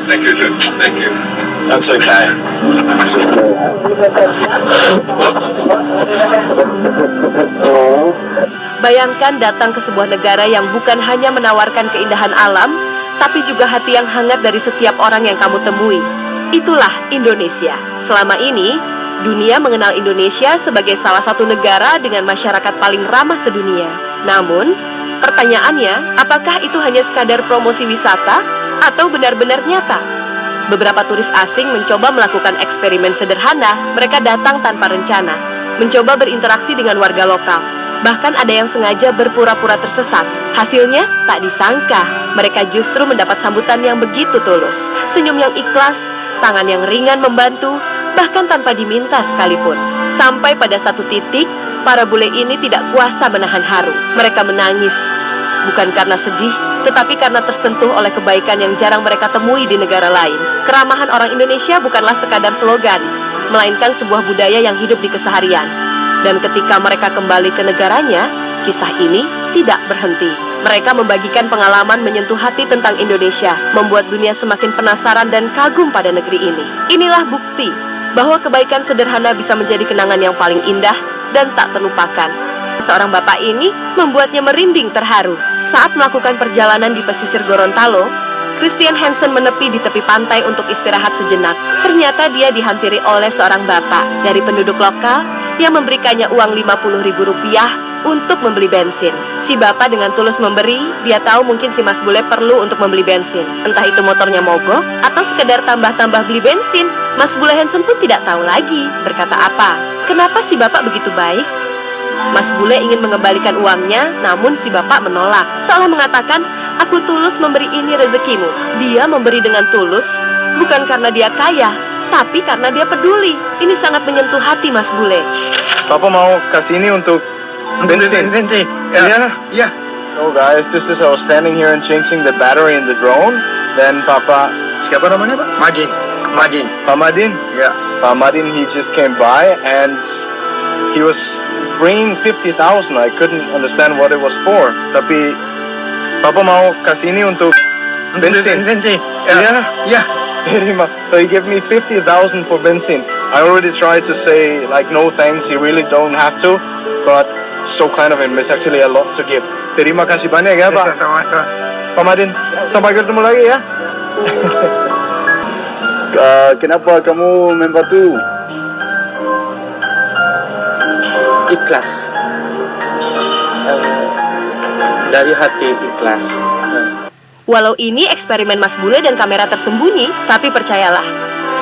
Thank you, sir. Thank you. That's okay. Bayangkan datang ke sebuah negara yang bukan hanya menawarkan keindahan alam, tapi juga hati yang hangat dari setiap orang yang kamu temui. Itulah Indonesia. Selama ini, dunia mengenal Indonesia sebagai salah satu negara dengan masyarakat paling ramah sedunia. Namun, pertanyaannya, apakah itu hanya sekadar promosi wisata atau benar-benar nyata? Beberapa turis asing mencoba melakukan eksperimen sederhana. Mereka datang tanpa rencana, mencoba berinteraksi dengan warga lokal. Bahkan ada yang sengaja berpura-pura tersesat. Hasilnya tak disangka, mereka justru mendapat sambutan yang begitu tulus. Senyum yang ikhlas, tangan yang ringan membantu, bahkan tanpa diminta sekalipun. Sampai pada satu titik, para bule ini tidak kuasa menahan haru. Mereka menangis, bukan karena sedih, tetapi karena tersentuh oleh kebaikan yang jarang mereka temui di negara lain. Keramahan orang Indonesia bukanlah sekadar slogan, melainkan sebuah budaya yang hidup di keseharian. Dan ketika mereka kembali ke negaranya, kisah ini tidak berhenti. Mereka membagikan pengalaman menyentuh hati tentang Indonesia, membuat dunia semakin penasaran dan kagum pada negeri ini. Inilah bukti bahwa kebaikan sederhana bisa menjadi kenangan yang paling indah dan tak terlupakan. Seorang bapak ini membuatnya merinding terharu. Saat melakukan perjalanan di pesisir Gorontalo, Christian Hansen menepi di tepi pantai untuk istirahat sejenak. Ternyata dia dihampiri oleh seorang bapak dari penduduk lokal yang memberikannya uang Rp50.000 untuk membeli bensin. Si bapak dengan tulus memberi, dia tahu mungkin si Mas Bule perlu untuk membeli bensin. Entah itu motornya mogok atau sekedar tambah-tambah beli bensin. Mas Bule Hansen pun tidak tahu lagi berkata apa. Kenapa si bapak begitu baik? Mas Bule ingin mengembalikan uangnya, namun si bapak menolak. Seolah mengatakan, aku tulus memberi ini rezekimu. Dia memberi dengan tulus, bukan karena dia kaya, tapi karena dia peduli. Ini sangat menyentuh hati Mas Bule. Papa mau kasih ini untuk bensin. Bensin. Yeah. Oh guys, just as I was standing here and changing the battery in the drone, then Papa, siapa namanya Pak? Madin. Pak Madin? Yeah. Pak Madin, he just came by and he was bringing 50,000. I couldn't understand what it was for. Tapi Papa mau kasih ini untuk bensin. Bensin. Yeah. So he gave me 50,000 for bensin. I already tried to say like no thanks, he really don't have to, but so kind of him. It's actually a lot to give. Terima kasih banyak ya Pak. Pak Madin, sampai ketemu lagi ya. Kenapa kamu membantu? Ikhlas, dari hati ikhlas. Walau ini eksperimen Mas Bule dan kamera tersembunyi, tapi percayalah,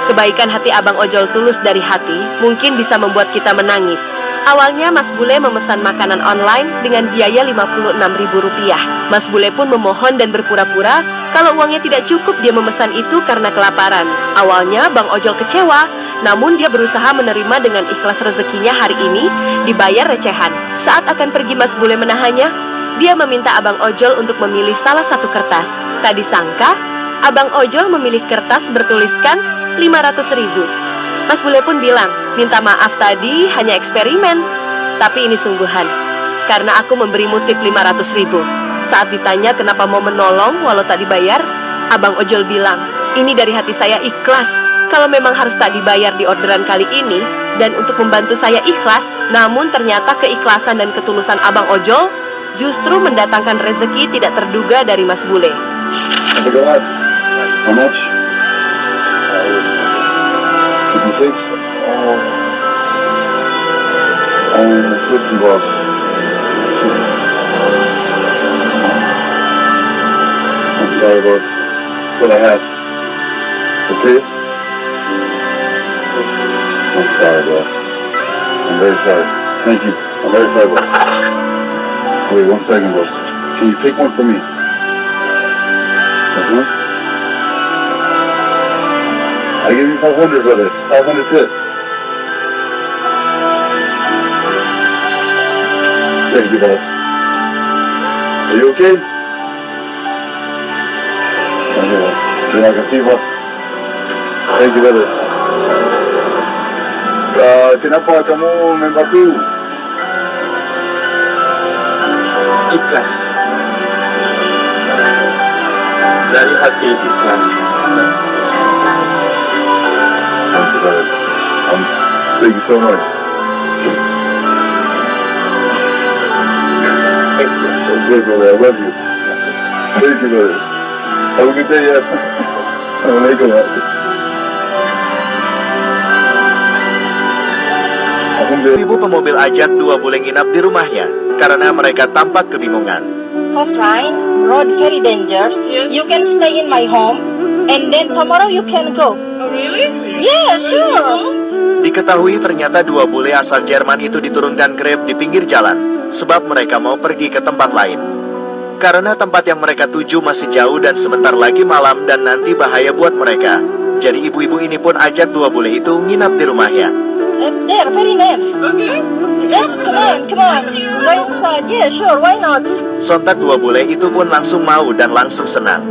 kebaikan hati Abang Ojol tulus dari hati mungkin bisa membuat kita menangis. Awalnya Mas Bule memesan makanan online dengan biaya Rp56.000. Mas Bule pun memohon dan berpura-pura kalau uangnya tidak cukup dia memesan itu karena kelaparan. Awalnya Bang Ojol kecewa, namun dia berusaha menerima dengan ikhlas rezekinya hari ini dibayar recehan. Saat akan pergi Mas Bule menahannya, dia meminta Abang Ojol untuk memilih salah satu kertas. Tak disangka, Abang Ojol memilih kertas bertuliskan 500.000. Mas Bule pun bilang, minta maaf tadi hanya eksperimen, tapi ini sungguhan, karena aku memberimu tip 500.000. Saat ditanya kenapa mau menolong walau tak dibayar, Abang Ojol bilang, ini dari hati saya ikhlas. Kalau memang harus tak dibayar di orderan kali ini, dan untuk membantu saya ikhlas, namun ternyata keikhlasan dan ketulusan Abang Ojol justru mendatangkan rezeki tidak terduga dari Mas Bule. How much? 56? And 50 was. I'm sorry, boss. That's all I had. It's okay? I'm sorry, boss. I'm very sorry. Thank you. I'm very sorry, boss. Wait 1 second, boss. Can you pick one for me? This one? I give you 500, brother. 500 tip. Thank you, boss. Are you okay? Thank you, boss. Terima kasih, boss. Thank you, brother. Kenapa kamu membantu? Ikhlas, dari hati ikhlas. Thank you so much. That's good, brother. I love you. Thank you, brother. Have a good day, ya. Assalamualaikum. Ibu pemobil ajak dua bule nginap di rumahnya karena mereka tampak kebingungan. Cause Ryan, road very dangerous. Yes. You can stay in my home, and then tomorrow you can go. Oh, really? Yeah, sure. Diketahui ternyata dua bule asal Jerman itu diturunkan Grab di pinggir jalan sebab mereka mau pergi ke tempat lain. Karena tempat yang mereka tuju masih jauh dan sebentar lagi malam dan nanti bahaya buat mereka. Jadi ibu-ibu ini pun ajak dua bule itu nginap di rumahnya. There, very near. Okay. Yes, come on. Go inside. Yeah, sure. Why not? Sontak dua bule itu pun langsung mau dan langsung senang.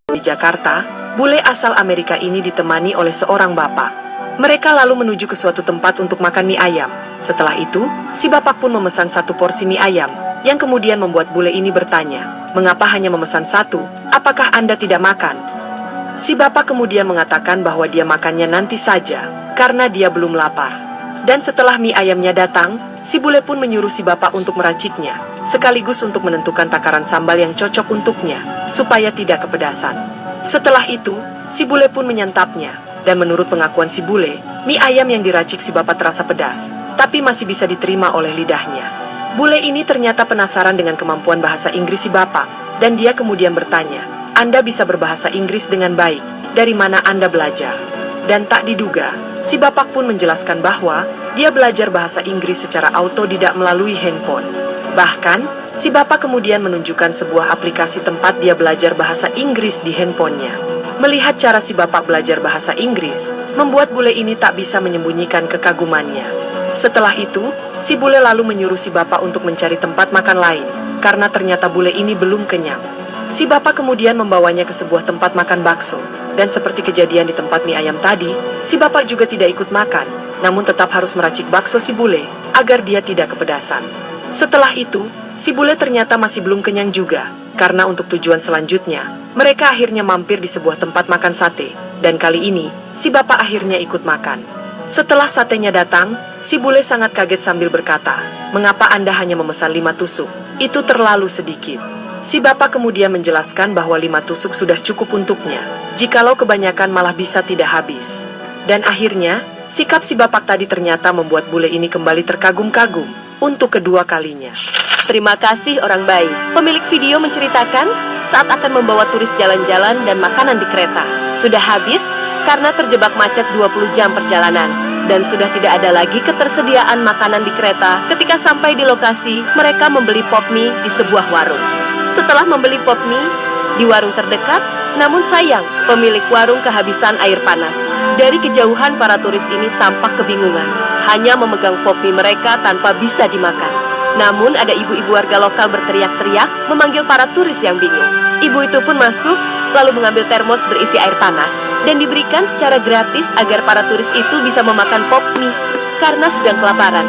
Di Jakarta, bule asal Amerika ini ditemani oleh seorang bapak. Mereka lalu menuju ke suatu tempat untuk makan mie ayam. Setelah itu, si bapak pun memesan satu porsi mie ayam, yang kemudian membuat bule ini bertanya, "Mengapa hanya memesan satu? Apakah Anda tidak makan?" Si bapak kemudian mengatakan bahwa dia makannya nanti saja, karena dia belum lapar. Dan setelah mie ayamnya datang, si bule pun menyuruh si bapak untuk meraciknya, sekaligus untuk menentukan takaran sambal yang cocok untuknya, supaya tidak kepedasan. Setelah itu, si bule pun menyantapnya, dan menurut pengakuan si bule, mie ayam yang diracik si bapak terasa pedas, tapi masih bisa diterima oleh lidahnya. Bule ini ternyata penasaran dengan kemampuan bahasa Inggris si bapak, dan dia kemudian bertanya, "Anda bisa berbahasa Inggris dengan baik, dari mana Anda belajar?" Dan tak diduga, si bapak pun menjelaskan bahwa dia belajar bahasa Inggris secara autodidak melalui handphone. Bahkan, si bapak kemudian menunjukkan sebuah aplikasi tempat dia belajar bahasa Inggris di handphonenya. Melihat cara si bapak belajar bahasa Inggris, membuat bule ini tak bisa menyembunyikan kekagumannya. Setelah itu, si bule lalu menyuruh si bapak untuk mencari tempat makan lain, karena ternyata bule ini belum kenyang. Si bapak kemudian membawanya ke sebuah tempat makan bakso, dan seperti kejadian di tempat mie ayam tadi, si bapak juga tidak ikut makan, namun tetap harus meracik bakso si bule, agar dia tidak kepedasan. Setelah itu, si bule ternyata masih belum kenyang juga, karena untuk tujuan selanjutnya, mereka akhirnya mampir di sebuah tempat makan sate, dan kali ini, si bapak akhirnya ikut makan. Setelah satenya datang, si bule sangat kaget sambil berkata, "Mengapa Anda hanya memesan 5 tusuk? Itu terlalu sedikit." Si bapak kemudian menjelaskan bahwa 5 tusuk sudah cukup untuknya, jikalau kebanyakan malah bisa tidak habis. Dan akhirnya, sikap si bapak tadi ternyata membuat bule ini kembali terkagum-kagum untuk kedua kalinya. Terima kasih orang baik. Pemilik video menceritakan saat akan membawa turis jalan-jalan dan makanan di kereta. Sudah habis karena terjebak macet 20 jam perjalanan. Dan sudah tidak ada lagi ketersediaan makanan di kereta. Ketika sampai di lokasi, mereka membeli pop mie di sebuah warung. Setelah membeli pop mie di warung terdekat, namun sayang, pemilik warung kehabisan air panas. Dari kejauhan para turis ini tampak kebingungan, hanya memegang pop mie mereka tanpa bisa dimakan. Namun ada ibu-ibu warga lokal berteriak-teriak memanggil para turis yang bingung. Ibu itu pun masuk, lalu mengambil termos berisi air panas, dan diberikan secara gratis agar para turis itu bisa memakan pop mie, karena sedang kelaparan.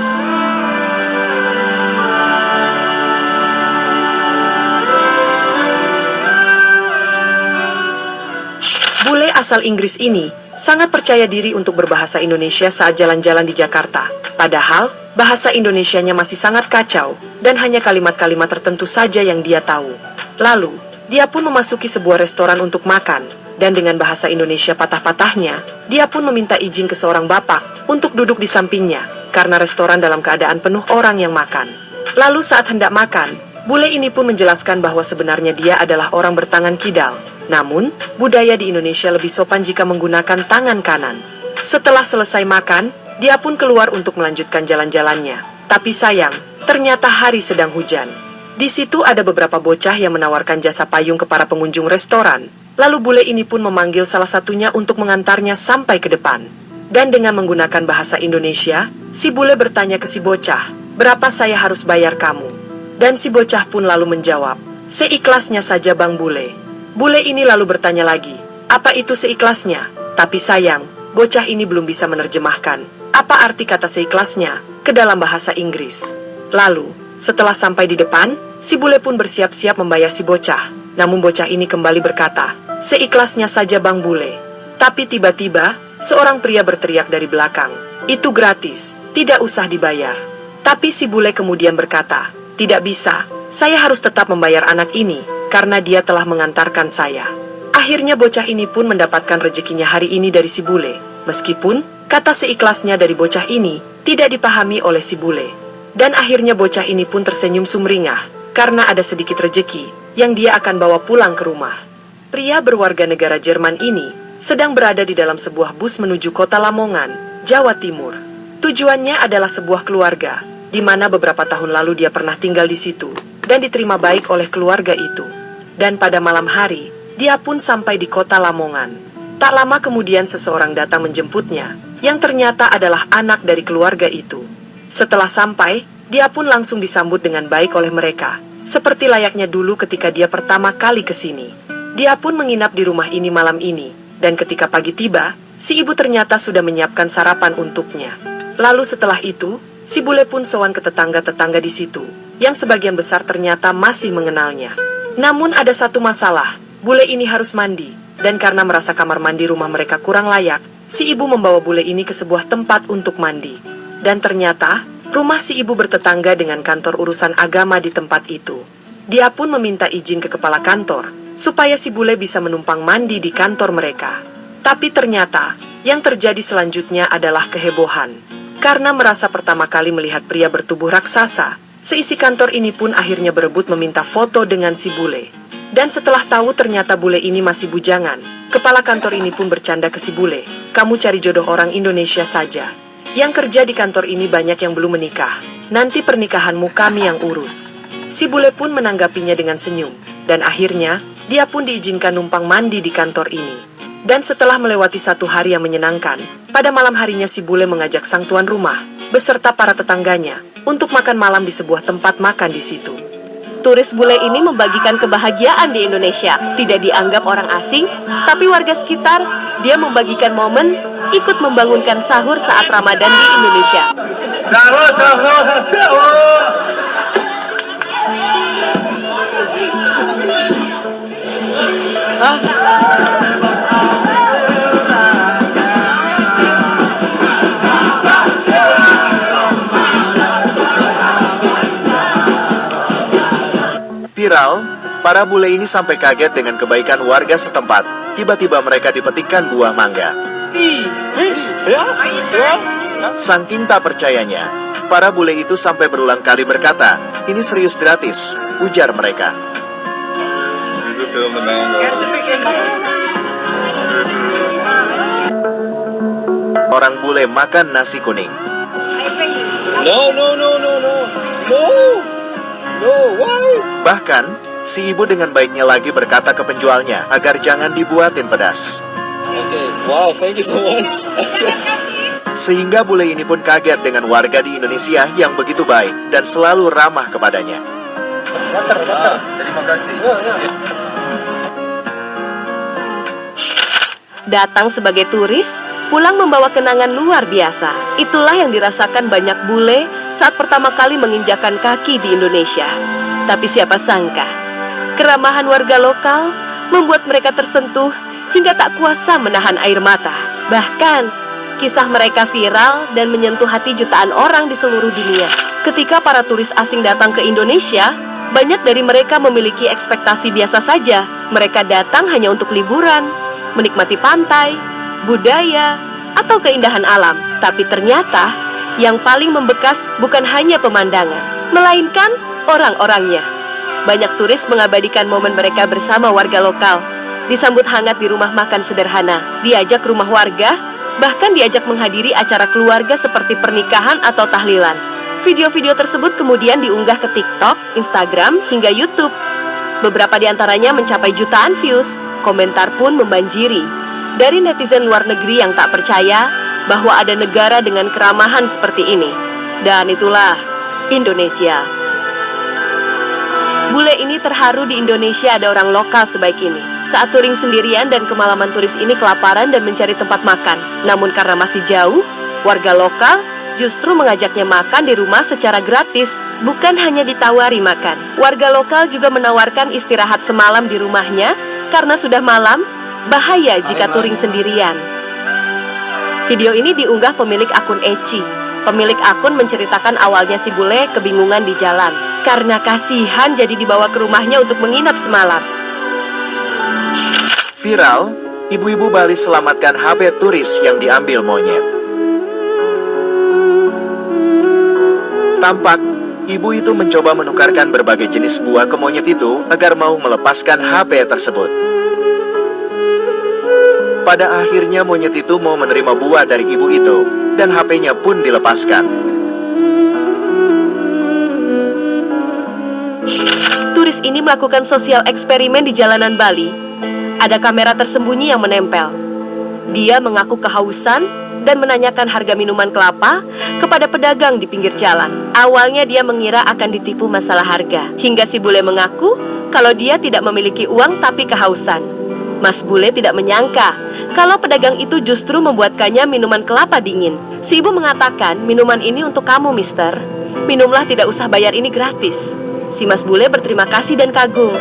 Bule asal Inggris ini sangat percaya diri untuk berbahasa Indonesia saat jalan-jalan di Jakarta. Padahal, bahasa Indonesianya masih sangat kacau, dan hanya kalimat-kalimat tertentu saja yang dia tahu. Lalu, dia pun memasuki sebuah restoran untuk makan, dan dengan bahasa Indonesia patah-patahnya, dia pun meminta izin ke seorang bapak untuk duduk di sampingnya, karena restoran dalam keadaan penuh orang yang makan. Lalu saat hendak makan, bule ini pun menjelaskan bahwa sebenarnya dia adalah orang bertangan kidal. Namun, budaya di Indonesia lebih sopan jika menggunakan tangan kanan. Setelah selesai makan, dia pun keluar untuk melanjutkan jalan-jalannya. Tapi sayang, ternyata hari sedang hujan. Di situ ada beberapa bocah yang menawarkan jasa payung ke para pengunjung restoran. Lalu bule ini pun memanggil salah satunya untuk mengantarnya sampai ke depan. Dan dengan menggunakan bahasa Indonesia, si bule bertanya ke si bocah, "Berapa saya harus bayar kamu?" Dan si bocah pun lalu menjawab, "Seikhlasnya saja Bang Bule." Bule ini lalu bertanya lagi, "Apa itu seikhlasnya?" Tapi sayang, bocah ini belum bisa menerjemahkan apa arti kata seikhlasnya ke dalam bahasa Inggris. Lalu, setelah sampai di depan, si bule pun bersiap-siap membayar si bocah. Namun bocah ini kembali berkata, "Seikhlasnya saja Bang Bule." Tapi tiba-tiba, seorang pria berteriak dari belakang, "Itu gratis, tidak usah dibayar." Tapi si bule kemudian berkata, "Tidak bisa, saya harus tetap membayar anak ini, karena dia telah mengantarkan saya." Akhirnya bocah ini pun mendapatkan rezekinya hari ini dari si bule, meskipun kata seikhlasnya dari bocah ini tidak dipahami oleh si bule. Dan akhirnya bocah ini pun tersenyum sumringah, karena ada sedikit rejeki yang dia akan bawa pulang ke rumah. Pria berwarga negara Jerman ini sedang berada di dalam sebuah bus menuju kota Lamongan, Jawa Timur. Tujuannya adalah sebuah keluarga, di mana beberapa tahun lalu dia pernah tinggal di situ, dan diterima baik oleh keluarga itu. Dan pada malam hari, dia pun sampai di kota Lamongan. Tak lama kemudian seseorang datang menjemputnya, yang ternyata adalah anak dari keluarga itu. Setelah sampai, dia pun langsung disambut dengan baik oleh mereka, seperti layaknya dulu ketika dia pertama kali ke sini. Dia pun menginap di rumah ini malam ini, dan ketika pagi tiba, si ibu ternyata sudah menyiapkan sarapan untuknya. Lalu setelah itu, si bule pun sowan ke tetangga-tetangga di situ, yang sebagian besar ternyata masih mengenalnya. Namun ada satu masalah, bule ini harus mandi, dan karena merasa kamar mandi rumah mereka kurang layak, si ibu membawa bule ini ke sebuah tempat untuk mandi. Dan ternyata, rumah si ibu bertetangga dengan kantor urusan agama di tempat itu. Dia pun meminta izin ke kepala kantor, supaya si bule bisa menumpang mandi di kantor mereka. Tapi ternyata, yang terjadi selanjutnya adalah kehebohan. Karena merasa pertama kali melihat pria bertubuh raksasa, seisi kantor ini pun akhirnya berebut meminta foto dengan si bule. Dan setelah tahu ternyata bule ini masih bujangan, kepala kantor ini pun bercanda ke si bule, "Kamu cari jodoh orang Indonesia saja. Yang kerja di kantor ini banyak yang belum menikah. Nanti pernikahanmu kami yang urus." Si bule pun menanggapinya dengan senyum, dan akhirnya, dia pun diizinkan numpang mandi di kantor ini. Dan setelah melewati satu hari yang menyenangkan, pada malam harinya si bule mengajak sang tuan rumah, beserta para tetangganya, untuk makan malam di sebuah tempat makan di situ. Turis bule ini membagikan kebahagiaan di Indonesia. Tidak dianggap orang asing, tapi warga sekitar, dia membagikan momen ikut membangunkan sahur saat Ramadan di Indonesia. Sahur, sahur, sahur. Viral, para bule ini sampai kaget dengan kebaikan warga setempat. Tiba-tiba mereka dipetikkan buah mangga. Saking tak percayanya, para bule itu sampai berulang kali berkata, "Ini serius gratis," ujar mereka. Orang bule makan nasi kuning. No, no, no, no, no. No. No, why? Bahkan, si ibu dengan baiknya lagi berkata ke penjualnya agar jangan dibuatin pedas. Okay, wow, thank you so much. Sehingga bule ini pun kaget dengan warga di Indonesia yang begitu baik dan selalu ramah kepadanya. Terima kasih. Datang sebagai turis, pulang membawa kenangan luar biasa. Itulah yang dirasakan banyak bule saat pertama kali menginjakan kaki di Indonesia. Tapi siapa sangka, keramahan warga lokal membuat mereka tersentuh hingga tak kuasa menahan air mata. Bahkan, kisah mereka viral dan menyentuh hati jutaan orang di seluruh dunia. Ketika para turis asing datang ke Indonesia, banyak dari mereka memiliki ekspektasi biasa saja. Mereka datang hanya untuk liburan, menikmati pantai, budaya, atau keindahan alam. Tapi ternyata, yang paling membekas bukan hanya pemandangan, melainkan orang-orangnya. Banyak turis mengabadikan momen mereka bersama warga lokal. Disambut hangat di rumah makan sederhana, diajak rumah warga, bahkan diajak menghadiri acara keluarga seperti pernikahan atau tahlilan. Video-video tersebut kemudian diunggah ke TikTok, Instagram, hingga YouTube. Beberapa di antaranya mencapai jutaan views, komentar pun membanjiri. Dari netizen luar negeri yang tak percaya bahwa ada negara dengan keramahan seperti ini. Dan itulah Indonesia. Bule ini terharu di Indonesia ada orang lokal sebaik ini. Saat touring sendirian dan kemalaman turis ini kelaparan dan mencari tempat makan. Namun karena masih jauh, warga lokal justru mengajaknya makan di rumah secara gratis, bukan hanya ditawari makan. Warga lokal juga menawarkan istirahat semalam di rumahnya karena sudah malam, bahaya jika touring sendirian. Video ini diunggah pemilik akun Eci. Pemilik akun menceritakan awalnya si bule kebingungan di jalan. Karena kasihan jadi dibawa ke rumahnya untuk menginap semalam. Viral, ibu-ibu Bali selamatkan HP turis yang diambil monyet. Tampak, ibu itu mencoba menukarkan berbagai jenis buah ke monyet itu agar mau melepaskan HP tersebut. Pada akhirnya monyet itu mau menerima buah dari ibu itu, dan HP-nya pun dilepaskan. Turis ini melakukan sosial eksperimen di jalanan Bali. Ada kamera tersembunyi yang menempel. Dia mengaku kehausan dan menanyakan harga minuman kelapa kepada pedagang di pinggir jalan. Awalnya dia mengira akan ditipu masalah harga, hingga si bule mengaku kalau dia tidak memiliki uang tapi kehausan. Mas bule tidak menyangka kalau pedagang itu justru membuatkannya minuman kelapa dingin. Si ibu mengatakan, minuman ini untuk kamu, mister. Minumlah, tidak usah bayar, ini gratis. Si mas bule berterima kasih dan kagum.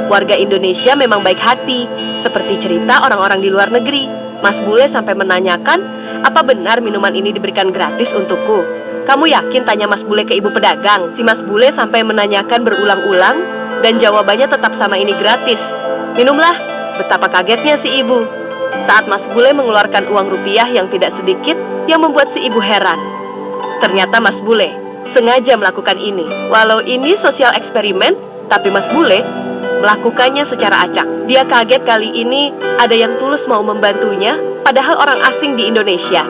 Warga Indonesia memang baik hati, seperti cerita orang-orang di luar negeri. Mas bule sampai menanyakan, apa benar minuman ini diberikan gratis untukku? Kamu yakin? Tanya mas bule ke ibu pedagang. Si mas bule sampai menanyakan berulang-ulang, dan jawabannya tetap sama, ini gratis. Minumlah. Betapa kagetnya si ibu saat mas bule mengeluarkan uang rupiah yang tidak sedikit, yang membuat si ibu heran. Ternyata mas bule sengaja melakukan ini. Walau ini sosial eksperimen, tapi mas bule melakukannya secara acak. Dia kaget kali ini ada yang tulus mau membantunya, padahal orang asing di Indonesia.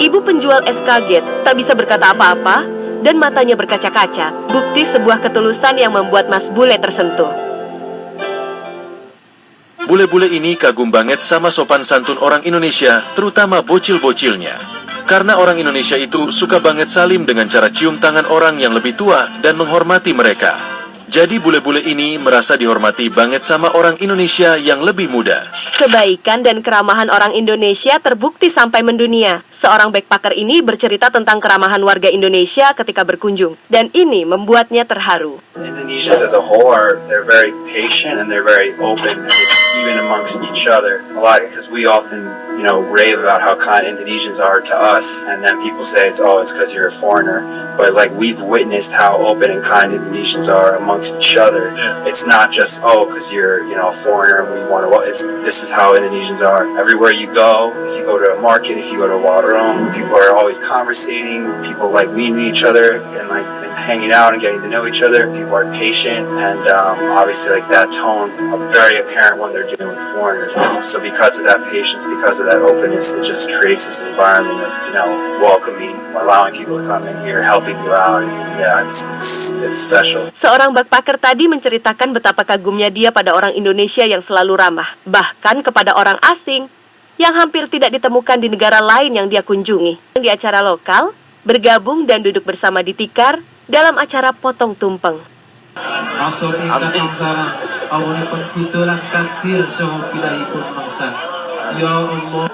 Ibu penjual es kaget, tak bisa berkata apa-apa, dan matanya berkaca-kaca. Bukti sebuah ketulusan yang membuat mas bule tersentuh. Bule-bule ini kagum banget sama sopan santun orang Indonesia, terutama bocil-bocilnya. Karena orang Indonesia itu suka banget salim dengan cara cium tangan orang yang lebih tua dan menghormati mereka. Jadi bule-bule ini merasa dihormati banget sama orang Indonesia yang lebih muda. Kebaikan dan keramahan orang Indonesia terbukti sampai mendunia. Seorang backpacker ini bercerita tentang keramahan warga Indonesia ketika berkunjung, dan ini membuatnya terharu. Indonesians as a whole they're very patient and they're very open, even amongst each other. A lot, because we often, rave about how kind Indonesians are to us, and then people say it's because you're a foreigner. But like, we've witnessed how open and kind Indonesians are amongst each other. Yeah. It's not just because you're a foreigner and we want to. This is how Indonesians are. Everywhere you go, if you go to a market, if you go to a warung, people are always conversating. People like meeting each other and hanging out and getting to know each other. People are patient, and obviously that tone very apparent when they're dealing with foreigners. So because of that patience, because of that openness, it just creates this environment of welcoming, allowing people to come in here, helping you out. It's special. Seorang backpacker tadi menceritakan betapa kagumnya dia pada orang Indonesia yang selalu ramah, bahkan kepada orang asing yang hampir tidak ditemukan di negara lain yang dia kunjungi. Di acara lokal, bergabung dan duduk bersama di tikar dalam acara potong tumpeng. Ya Allah.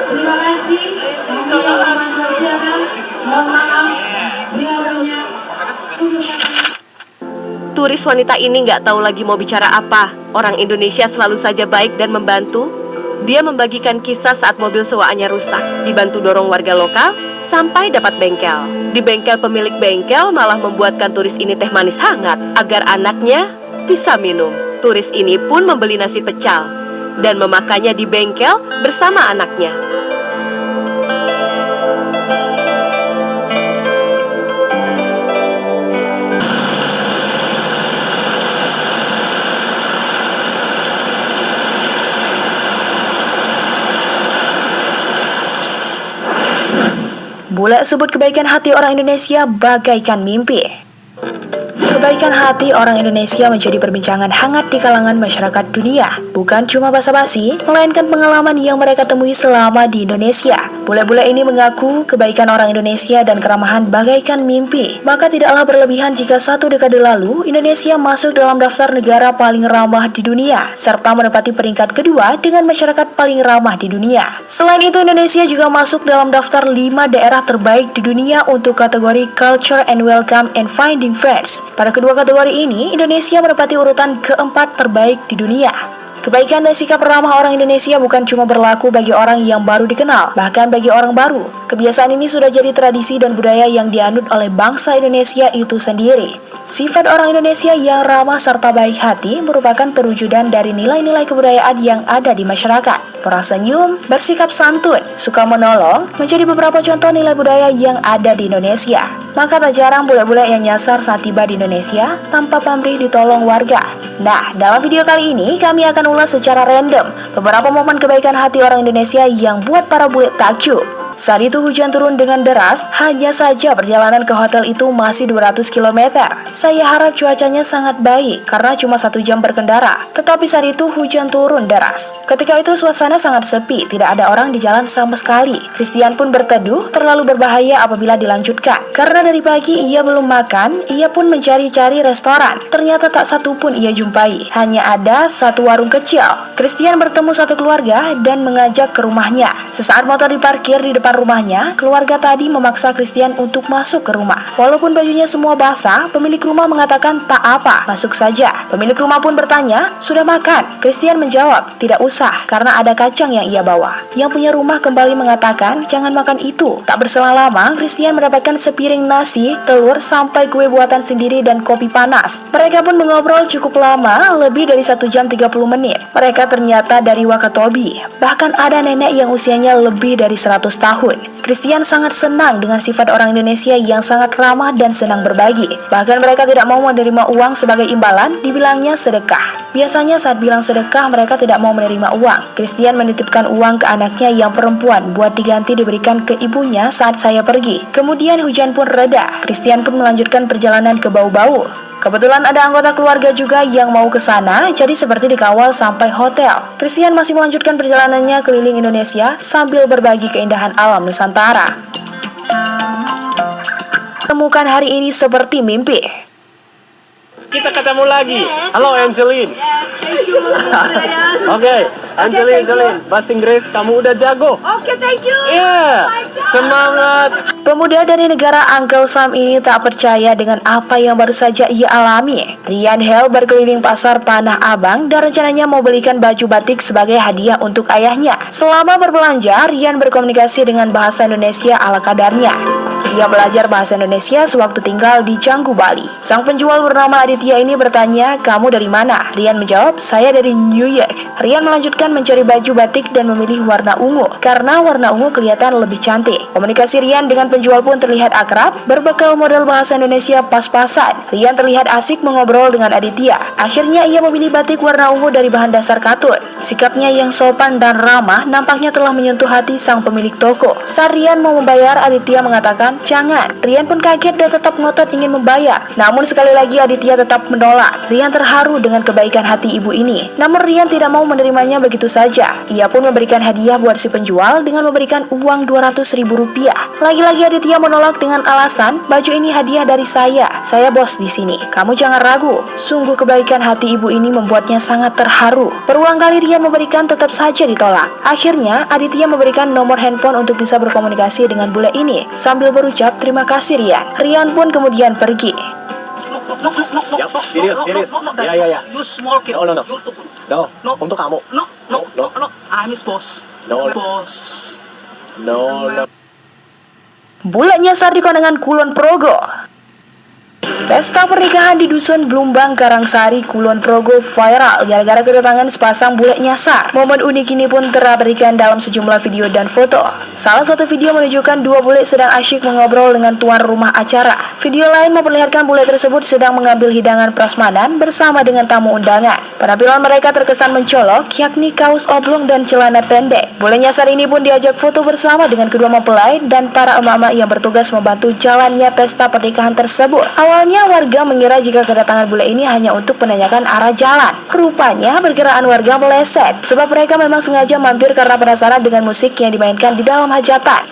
Terima kasih. Mohon maaf bila banyak. Turis wanita ini nggak tahu lagi mau bicara apa. Orang Indonesia selalu saja baik dan membantu. Dia membagikan kisah saat mobil sewaannya rusak, dibantu dorong warga lokal sampai dapat bengkel. Di bengkel, pemilik bengkel malah membuatkan turis ini teh manis hangat agar anaknya bisa minum. Turis ini pun membeli nasi pecel dan memakannya di bengkel bersama anaknya. Bule sebut kebaikan hati orang Indonesia bagaikan mimpi. Kebaikan hati orang Indonesia menjadi perbincangan hangat di kalangan masyarakat dunia. Bukan cuma basa-basi, melainkan pengalaman yang mereka temui selama di Indonesia. Bule-bule ini mengaku kebaikan orang Indonesia dan keramahan bagaikan mimpi. Maka tidaklah berlebihan jika 1 dekade lalu Indonesia masuk dalam daftar negara paling ramah di dunia, serta menempati peringkat kedua dengan masyarakat paling ramah di dunia. Selain itu, Indonesia juga masuk dalam daftar 5 daerah terbaik di dunia untuk kategori Culture and Welcome and Finding Friends. Pada kedua kategori ini, Indonesia menempati urutan keempat terbaik di dunia. Kebaikan dan sikap ramah orang Indonesia bukan cuma berlaku bagi orang yang baru dikenal, bahkan bagi orang baru. Kebiasaan ini sudah jadi tradisi dan budaya yang dianut oleh bangsa Indonesia itu sendiri. Sifat orang Indonesia yang ramah serta baik hati merupakan perwujudan dari nilai-nilai kebudayaan yang ada di masyarakat. Murah senyum, bersikap santun, suka menolong, menjadi beberapa contoh nilai budaya yang ada di Indonesia. Maka tak jarang bule-bule yang nyasar saat tiba di Indonesia tanpa pamrih ditolong warga. Nah, dalam video kali ini kami akan ulas secara random beberapa momen kebaikan hati orang Indonesia yang buat para bule takjub. Saat itu hujan turun dengan deras, hanya saja perjalanan ke hotel itu masih 200 km. Saya harap cuacanya sangat baik karena cuma 1 jam berkendara. Tetapi saat itu hujan turun deras. Ketika itu suasana sangat sepi, tidak ada orang di jalan sama sekali. Christian pun berteduh, terlalu berbahaya apabila dilanjutkan. Karena dari pagi ia belum makan, ia pun mencari-cari restoran. Ternyata tak satu pun ia jumpai. Hanya ada satu warung kecil. Christian bertemu satu keluarga dan mengajak ke rumahnya. Sesaat motor diparkir di depan rumahnya, keluarga tadi memaksa Christian untuk masuk ke rumah. Walaupun bajunya semua basah, pemilik rumah mengatakan tak apa, masuk saja. Pemilik rumah pun bertanya, sudah makan? Christian menjawab, tidak usah, karena ada kacang yang ia bawa. Yang punya rumah kembali mengatakan, jangan makan itu. Tak berselang lama, Christian mendapatkan sepiring nasi, telur, sampai kue buatan sendiri dan kopi panas. Mereka pun mengobrol cukup lama, lebih dari 1 jam 30 menit. Mereka ternyata dari Wakatobi. Bahkan ada nenek yang usianya lebih dari 100 tahun. Christian sangat senang dengan sifat orang Indonesia yang sangat ramah dan senang berbagi. Bahkan mereka tidak mau menerima uang sebagai imbalan, dibilangnya sedekah. Biasanya saat bilang sedekah, mereka tidak mau menerima uang. Christian menitipkan uang ke anaknya yang perempuan buat diganti diberikan ke ibunya saat saya pergi. Kemudian hujan pun reda. Christian pun melanjutkan perjalanan ke Bau-Bau. Kebetulan ada anggota keluarga juga yang mau ke sana, jadi seperti dikawal sampai hotel. Christian masih melanjutkan perjalanannya keliling Indonesia sambil berbagi keindahan alam Nusantara. Temukan hari ini seperti mimpi. Kita ketemu lagi. Halo Angeline. Oke, Angeline, bahasa Inggris kamu udah jago. Oke, thank you. Iya, semangat. Pemuda dari negara Uncle Sam ini tak percaya dengan apa yang baru saja ia alami. Rian Hel berkeliling pasar Tanah Abang dan rencananya mau belikan baju batik sebagai hadiah untuk ayahnya. Selama berbelanja, Rian berkomunikasi dengan bahasa Indonesia ala kadarnya. Dia belajar bahasa Indonesia sewaktu tinggal di Canggu, Bali. Sang penjual bernama Aditya ini bertanya, kamu dari mana? Rian menjawab, saya dari New York. Rian melanjutkan mencari baju batik dan memilih warna ungu, karena warna ungu kelihatan lebih cantik. Komunikasi Rian dengan penjual pun terlihat akrab, berbekal model bahasa Indonesia pas-pasan. Rian terlihat asik mengobrol dengan Aditya. Akhirnya ia memilih batik warna ungu dari bahan dasar katun. Sikapnya yang sopan dan ramah nampaknya telah menyentuh hati sang pemilik toko. Saat Rian mau membayar, Aditya mengatakan, jangan. Rian pun kaget dan tetap ngotot ingin membayar. Namun sekali lagi Aditya tetap menolak. Rian terharu dengan kebaikan hati ibu ini. Namun Rian tidak mau menerimanya begitu saja. Ia pun memberikan hadiah buat si penjual dengan memberikan uang 200.000 rupiah. Lagi-lagi Aditya menolak dengan alasan, baju ini hadiah dari saya bos di sini. Kamu jangan ragu. Sungguh kebaikan hati ibu ini membuatnya sangat terharu. Berulang kali Rian memberikan, tetap saja ditolak. Akhirnya Aditya memberikan nomor handphone untuk bisa berkomunikasi dengan bule ini sambil berucap terima kasih Rian. Rian pun kemudian pergi. Serius. Ya. You small kid. No. Untuk kamu. No. I'm his boss. No. Boss. No. Bule nyasar di kondangan Kulon Progo. Pesta pernikahan di Dusun Blumbang, Karangsari, Kulon Progo viral gara-gara kedatangan sepasang bule nyasar. Momen unik ini pun terabadikan dalam sejumlah video dan foto. Salah satu video menunjukkan 2 bule sedang asyik mengobrol dengan tuan rumah acara. Video lain memperlihatkan bule tersebut sedang mengambil hidangan prasmanan bersama dengan tamu undangan. Penampilan mereka terkesan mencolok, yakni kaos oblong dan celana pendek. Bule nyasar ini pun diajak foto bersama dengan kedua mempelai dan para emak-emak yang bertugas membantu jalannya pesta pernikahan tersebut. Awalnya Awalnya warga mengira jika kedatangan bule ini hanya untuk menanyakan arah jalan. Rupanya perkiraan warga meleset, sebab mereka memang sengaja mampir karena penasaran dengan musik yang dimainkan di dalam hajatan.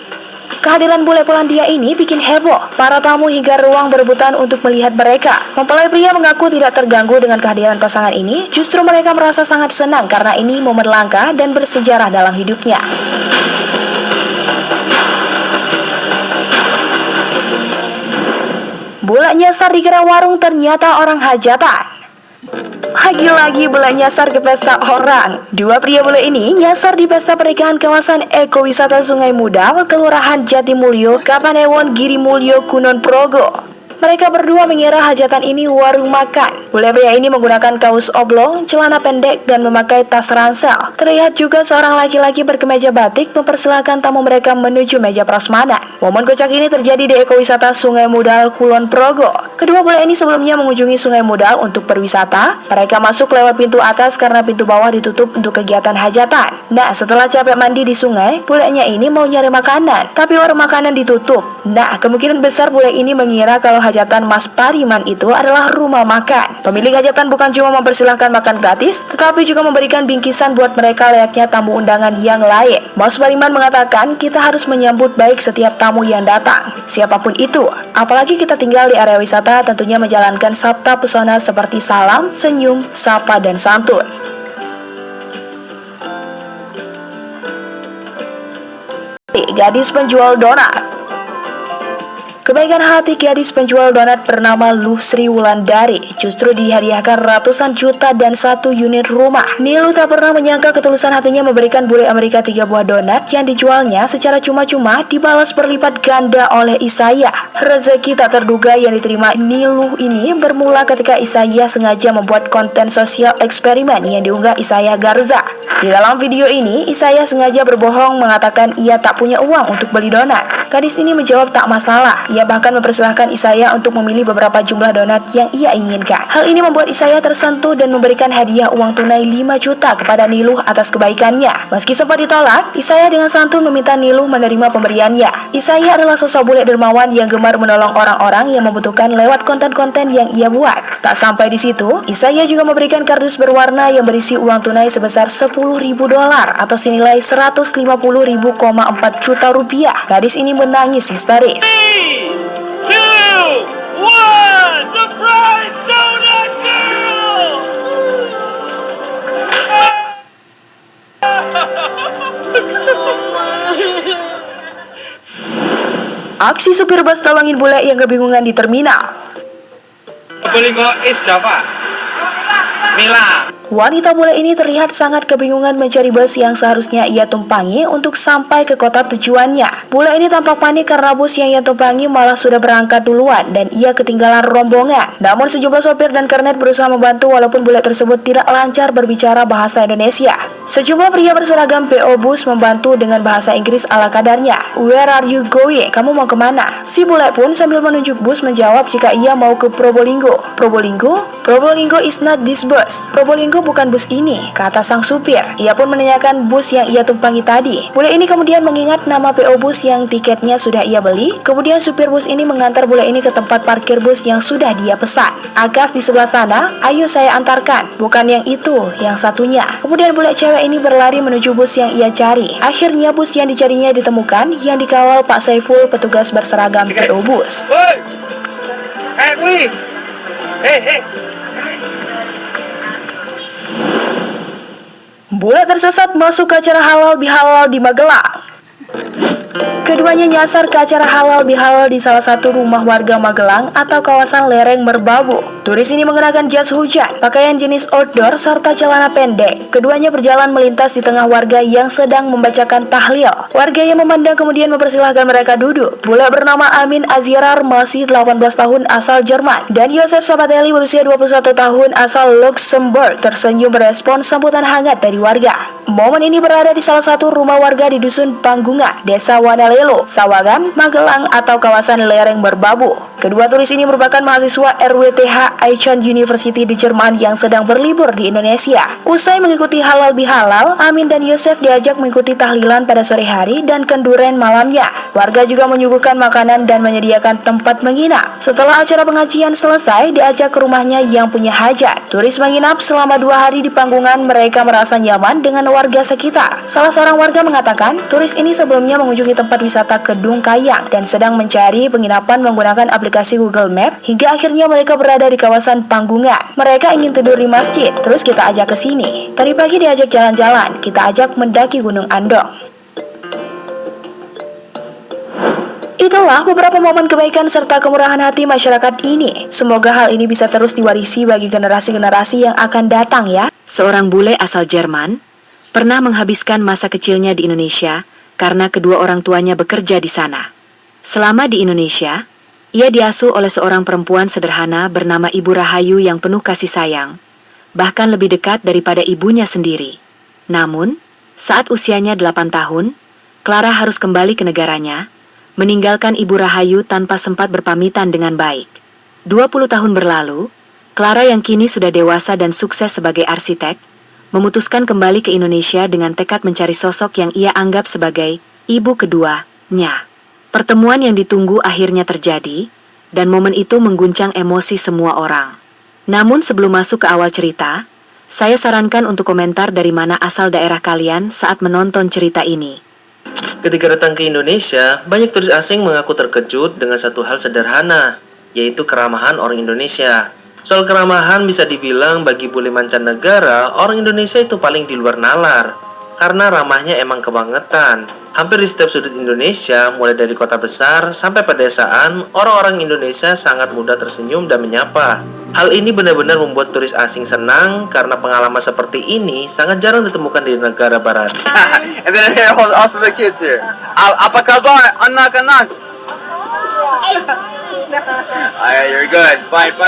Kehadiran bule Polandia ini bikin heboh. Para tamu hingga ruang berebutan untuk melihat mereka. Mempelai pria mengaku tidak terganggu dengan kehadiran pasangan ini. Justru mereka merasa sangat senang karena ini momen langka dan bersejarah dalam hidupnya. Bule nyasar dikira warung, ternyata orang hajatan. Lagi-lagi bule nyasar ke pesta orang. Dua pria bule ini nyasar di pesta pernikahan kawasan ekowisata Sungai Mudal, Kelurahan Jatimulyo, Kapanewon, Girimulyo, Kulon Progo. Mereka berdua mengira hajatan ini warung makan. Bule pria ini menggunakan kaos oblong, celana pendek, dan memakai tas ransel. Terlihat juga seorang laki-laki berkemeja batik mempersilahkan tamu mereka menuju meja prasmanan. Momen kocak ini terjadi di ekowisata Sungai Mudal, Kulon Progo. Kedua bule ini sebelumnya mengunjungi Sungai Mudal untuk berwisata. Mereka masuk lewat pintu atas karena pintu bawah ditutup untuk kegiatan hajatan. Nah, setelah capek mandi di sungai, bulenya ini mau nyari makanan, tapi warung makanan ditutup. Nah, kemungkinan besar bule ini mengira kalau hajatan Mas Pariman itu adalah rumah makan. Pemilik hajatan bukan cuma mempersilahkan makan gratis, tetapi juga memberikan bingkisan buat mereka layaknya tamu undangan yang lain. Mas Pariman mengatakan kita harus menyambut baik setiap tamu yang datang, siapapun itu. Apalagi kita tinggal di area wisata, tentunya menjalankan sabta pesona seperti salam, senyum, sapa, dan santun. Gadis penjual donat. Kebaikan hati gadis penjual donat bernama Lusri Wulandari justru dihadiahkan ratusan juta dan 1 unit rumah. Nilu tak pernah menyangka ketulusan hatinya memberikan bule Amerika 3 buah donat yang dijualnya secara cuma-cuma dibalas berlipat ganda oleh Isaiah. Rezeki tak terduga yang diterima Nilu ini bermula ketika Isaiah sengaja membuat konten sosial eksperimen yang diunggah Isaiah Garza. Di dalam video ini, Isaiah sengaja berbohong mengatakan ia tak punya uang untuk beli donat. Gadis ini menjawab tak masalah. Ia bahkan mempersilahkan Isaiah untuk memilih beberapa jumlah donat yang ia inginkan. Hal ini membuat Isaiah tersentuh dan memberikan hadiah uang tunai 5 juta kepada Niluh atas kebaikannya. Meski sempat ditolak, Isaiah dengan santun meminta Niluh menerima pemberiannya. Isaiah adalah sosok bule dermawan yang gemar menolong orang-orang yang membutuhkan lewat konten-konten yang ia buat. Tak sampai di situ, Isaiah juga memberikan kardus berwarna yang berisi uang tunai sebesar $10.000 atau senilai 150.4 juta rupiah. Gadis ini menangis histeris. 2, 1, surprise donut girl! Aksi supir bus tolongin bule yang kebingungan di terminal. Probolinggo is Java. Mila. Wanita bule ini terlihat sangat kebingungan mencari bus yang seharusnya ia tumpangi untuk sampai ke kota tujuannya. Bule ini tampak panik karena bus yang ia tumpangi malah sudah berangkat duluan dan ia ketinggalan rombongan. Namun sejumlah sopir dan kernet berusaha membantu walaupun bule tersebut tidak lancar berbicara bahasa Indonesia. Sejumlah pria berseragam PO Bus membantu dengan bahasa Inggris ala kadarnya. Where are you going? Kamu mau kemana? Si bule pun sambil menunjuk bus menjawab jika ia mau ke Probolinggo. Probolinggo? Probolinggo is not this bus. Probolinggo bukan bus ini, kata sang supir. Ia pun menanyakan bus yang ia tumpangi tadi. Bule ini kemudian mengingat nama PO bus yang tiketnya sudah ia beli. Kemudian supir bus ini mengantar bule ini ke tempat parkir bus yang sudah dia pesan. Agas di sebelah sana, ayo saya antarkan. Bukan yang itu, yang satunya. Kemudian bule cewek ini berlari menuju bus yang ia cari. Akhirnya bus yang dicarinya ditemukan, yang dikawal Pak Saiful, petugas berseragam PO bus. Bule tersesat masuk ke acara halal bihalal di Magelang. Keduanya nyasar ke acara halal bihalal di salah satu rumah warga Magelang atau kawasan lereng Merbabu. Turis ini mengenakan jas hujan, pakaian jenis outdoor, serta celana pendek. Keduanya berjalan melintas di tengah warga yang sedang membacakan tahlil. Warga yang memandang kemudian mempersilahkan mereka duduk. Bule bernama Amin Azirar masih 18 tahun asal Jerman dan Yosef Sabatelli berusia 21 tahun asal Luxembourg tersenyum merespon sambutan hangat dari warga. Momen ini berada di salah satu rumah warga di Dusun Panggungan, Desa Wanalelo, Sawagan, Magelang atau kawasan lereng Merbabu. Kedua turis ini merupakan mahasiswa RWTH Aachen University di Jerman yang sedang berlibur di Indonesia. Usai mengikuti halal bihalal, Amin dan Yosef diajak mengikuti tahlilan pada sore hari dan kenduren malamnya. Warga juga menyuguhkan makanan dan menyediakan tempat menginap. Setelah acara pengajian selesai, diajak ke rumahnya yang punya hajat. Turis menginap selama 2 hari di Panggungan. Mereka merasa nyaman dengan warga sekitar. Salah seorang warga mengatakan, turis ini sebelumnya mengunjungi tempat wisata Kedung Kayang dan sedang mencari penginapan menggunakan aplikasi Google Map hingga akhirnya mereka berada di kawasan Panggungan. Mereka ingin tidur di masjid, terus kita ajak ke sini. Tadi pagi diajak jalan-jalan, kita ajak mendaki Gunung Andong. Itulah beberapa momen kebaikan serta kemurahan hati masyarakat ini. Semoga hal ini bisa terus diwarisi bagi generasi-generasi yang akan datang ya. Seorang bule asal Jerman pernah menghabiskan masa kecilnya di Indonesia karena kedua orang tuanya bekerja di sana. Selama di Indonesia, ia diasuh oleh seorang perempuan sederhana bernama Ibu Rahayu yang penuh kasih sayang, bahkan lebih dekat daripada ibunya sendiri. Namun, saat usianya 8 tahun, Clara harus kembali ke negaranya, meninggalkan Ibu Rahayu tanpa sempat berpamitan dengan baik. 20 tahun berlalu, Clara yang kini sudah dewasa dan sukses sebagai arsitek, memutuskan kembali ke Indonesia dengan tekad mencari sosok yang ia anggap sebagai ibu keduanya. Pertemuan yang ditunggu akhirnya terjadi, dan momen itu mengguncang emosi semua orang. Namun sebelum masuk ke awal cerita, saya sarankan untuk komentar dari mana asal daerah kalian saat menonton cerita ini. Ketika datang ke Indonesia, banyak turis asing mengaku terkejut dengan satu hal sederhana, yaitu keramahan orang Indonesia. Soal keramahan bisa dibilang bagi bule mancanegara, orang Indonesia itu paling di luar nalar, karena ramahnya emang kebangetan. Hampir di setiap sudut Indonesia, mulai dari kota besar sampai pedesaan, orang-orang Indonesia sangat mudah tersenyum dan menyapa. Hal ini benar-benar membuat turis asing senang karena pengalaman seperti ini sangat jarang ditemukan di negara barat. And then here also the kids here. Apa kabar anak-anak? You're good. Fine.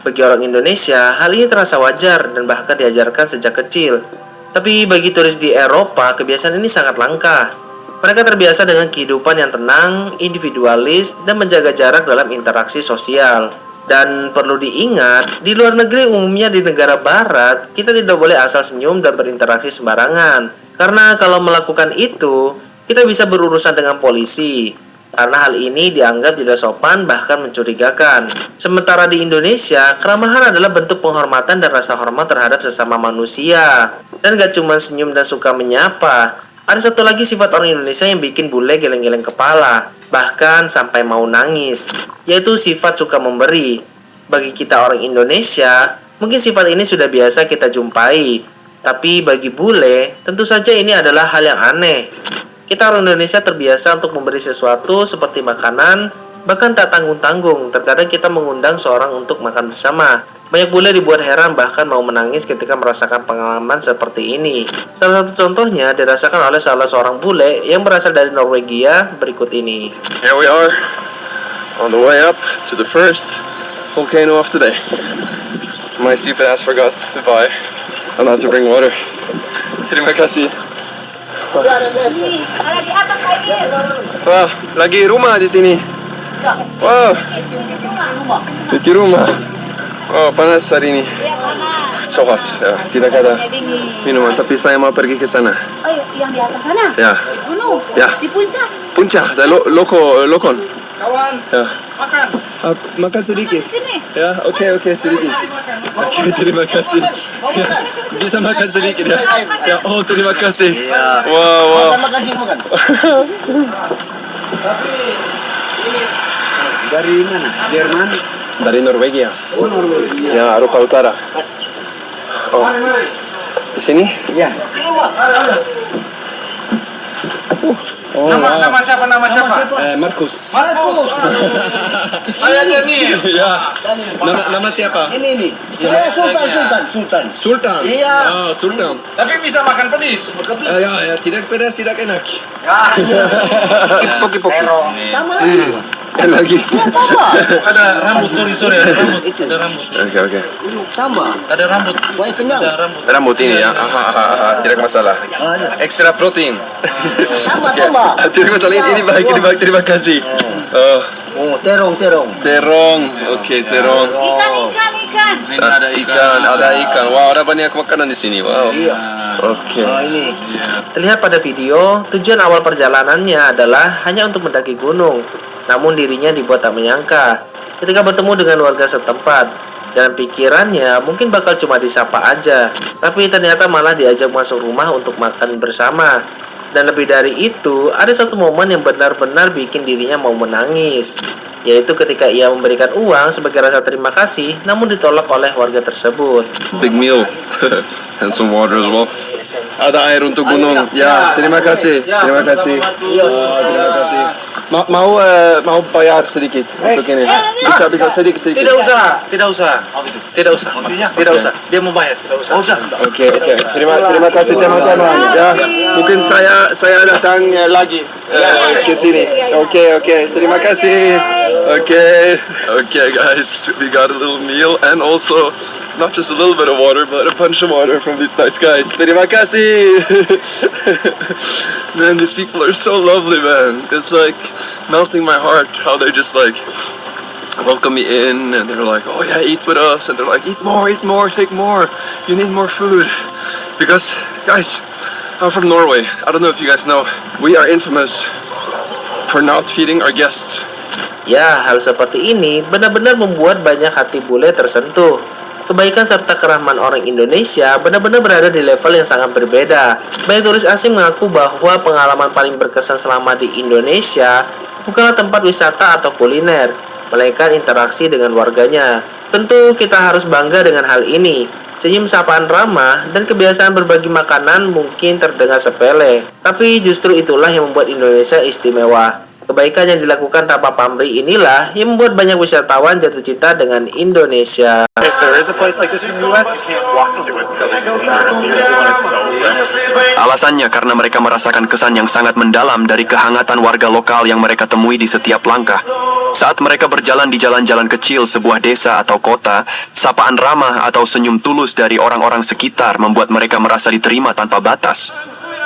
Bagi orang Indonesia, hal ini terasa wajar dan bahkan diajarkan sejak kecil. Tapi bagi turis di Eropa, kebiasaan ini sangat langka. Mereka terbiasa dengan kehidupan yang tenang, individualis, dan menjaga jarak dalam interaksi sosial. Dan perlu diingat, di luar negeri umumnya di negara barat, kita tidak boleh asal senyum dan berinteraksi sembarangan. Karena kalau melakukan itu, kita bisa berurusan dengan polisi. Karena hal ini dianggap tidak sopan bahkan mencurigakan. Sementara di Indonesia, keramahan adalah bentuk penghormatan dan rasa hormat terhadap sesama manusia. Dan gak cuma senyum dan suka menyapa. Ada satu lagi sifat orang Indonesia yang bikin bule geleng-geleng kepala, bahkan sampai mau nangis, yaitu sifat suka memberi. Bagi kita orang Indonesia, mungkin sifat ini sudah biasa kita jumpai. Tapi bagi bule, tentu saja ini adalah hal yang aneh. Kita orang Indonesia terbiasa untuk memberi sesuatu seperti makanan, bahkan tak tanggung-tanggung. Terkadang kita mengundang seorang untuk makan bersama. Banyak bule dibuat heran bahkan mau menangis ketika merasakan pengalaman seperti ini. Salah satu contohnya dirasakan oleh salah seorang bule yang berasal dari Norwegia berikut ini. Here we are, on the way up to the first volcano of the day. My stupid ass forgot to buy and not to bring water. Terima kasih. Wah, lagi rumah di sini. Wow, di rumah. Oh, panas hari ini. So hot. Ya, tidak ada minuman, tapi saya mau pergi ke sana. Oh, yang di atas sana? Ya. Gunung? Ya. Di puncak? Puncak, ada lokon. Kawan, Ya. makan. Makan sedikit. Sini. Ya, oke, sedikit. Oke, terima kasih. Ya, bisa makan sedikit ya. Ya, oh terima kasih. Wow. Terima kasih makan. Dari mana? Jerman? Dari Norwegia. Oh, Norwegia. Ya, Eropa Utara. Oh, di sini? Ya. Oh, Nama siapa? Markus. Saya Daniel. Ya. Nama siapa? Ini. Saya Sultan. Sultan. Iya. Oh, Sultan. Tapi bisa makan pedis. Ya, tidak pedas, tidak enak. Poki. Lagi. Ada rambut, sorry. Ada rambut. Oke. Tambah. Ada rambut. Wah, kenyang. Ada rambut. Rambut ini ya. Tidak masalah. Ekstra protein. Tambah. Terima kasih. Ini baik. Terima kasih. Oh, Oh, terong. Terong. Oke, terong. Ikan. Ada ikan. Wow, ada banyak makanan di sini. Wow. Iya. Oke. Ini. Terlihat pada video, tujuan awal perjalanannya adalah hanya untuk mendaki gunung. Namun dirinya dibuat tak menyangka ketika bertemu dengan warga setempat. Dalam pikirannya mungkin bakal cuma disapa aja, tapi ternyata malah diajak masuk rumah untuk makan bersama. Dan lebih dari itu, ada satu momen yang benar-benar bikin dirinya mau menangis, yaitu ketika ia memberikan uang sebagai rasa terima kasih, namun ditolak oleh warga tersebut. Big meal. And some water as well. Ada air untuk gunung. Ya, terima kasih. Terima kasih. Terima kasih. Mau bayar sedikit untuk ini. Bisa sedikit. Tidak usah. Dia mau bayar, tidak usah. Oke. Terima kasih teman-teman. Ya, mungkin saya datang lagi ke sini. Oke. Terima kasih. Okay, guys, we got a little meal and also not just a little bit of water, but a bunch of water from these nice guys. Terima kasih. Man, these people are so lovely, man. It's like melting my heart how they just like welcome me in and they're like, oh yeah, eat with us, and they're like, eat more, take more. You need more food. Because, guys, I'm from Norway. I don't know if you guys know. We are infamous for not feeding our guests. Ya, hal seperti ini benar-benar membuat banyak hati bule tersentuh. Kebaikan serta kerahman orang Indonesia benar-benar berada di level yang sangat berbeda. Banyak turis asing mengaku bahwa pengalaman paling berkesan selama di Indonesia bukanlah tempat wisata atau kuliner, melainkan interaksi dengan warganya. Tentu kita harus bangga dengan hal ini. Senyum sapaan ramah dan kebiasaan berbagi makanan mungkin terdengar sepele, tapi justru itulah yang membuat Indonesia istimewa. Kebaikan yang dilakukan tanpa pamrih inilah yang membuat banyak wisatawan jatuh cinta dengan Indonesia. Alasannya karena mereka merasakan kesan yang sangat mendalam dari kehangatan warga lokal yang mereka temui di setiap langkah. Saat mereka berjalan di jalan-jalan kecil sebuah desa atau kota, sapaan ramah atau senyum tulus dari orang-orang sekitar membuat mereka merasa diterima tanpa batas.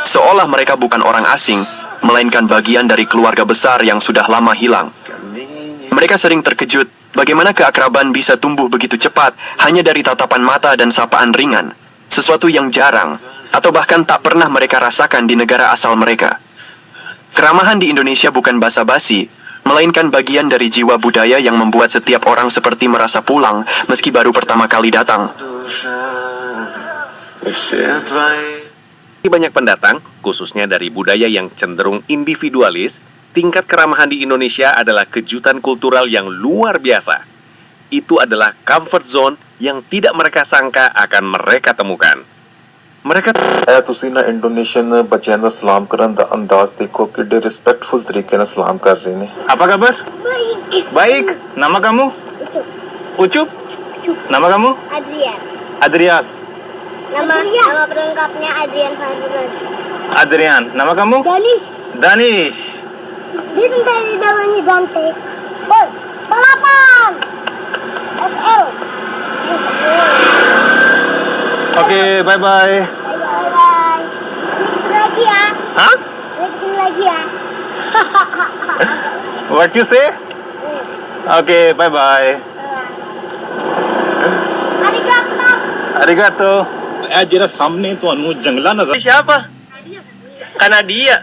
Seolah mereka bukan orang asing, melainkan bagian dari keluarga besar yang sudah lama hilang. Mereka sering terkejut bagaimana keakraban bisa tumbuh begitu cepat hanya dari tatapan mata dan sapaan ringan, sesuatu yang jarang atau bahkan tak pernah mereka rasakan di negara asal mereka. Keramahan di Indonesia bukan basa-basi, melainkan bagian dari jiwa budaya yang membuat setiap orang seperti merasa pulang meski baru pertama kali datang. Banyak pendatang, khususnya dari budaya yang cenderung individualis, tingkat keramahan di Indonesia adalah kejutan kultural yang luar biasa. Itu adalah comfort zone yang tidak mereka sangka akan mereka temukan. Mereka ਤੁਸੀਂ ਨਾ ਇੰਡੋਨੇਸ਼ੀਅਨ ਬੱਚਿਆਂ ਦਾ ਸਲਾਮ ਕਰਨ ਦਾ ਅੰਦਾਜ਼ ਦੇਖੋ ਕਿੱਡੇ ਰਿਸਪੈਕਟਫੁਲ ਤਰੀਕੇ ਨਾਲ ਸਲਾਮ ਕਰ ਰਹੇ ਨੇ. Apa kabar? Baik. Nama kamu? Ucup. Nama kamu? Adrias. Nama pelengkapnya Adrian Fahruraz. Adrian. Nama kamu? Danish. Dia tadi namanya Dante. Balapan. SL. Oke, bye-bye. Bye-bye. Lagi ya. Hah? Lagi ya. What you say? Oke, bye-bye. Arigato. ਜਿਹੜਾ ਸਾਹਮਣੇ ਤੁਹਾਨੂੰ ਜੰਗਲਾ ਨਜ਼ਰ Siapa? Kanadia.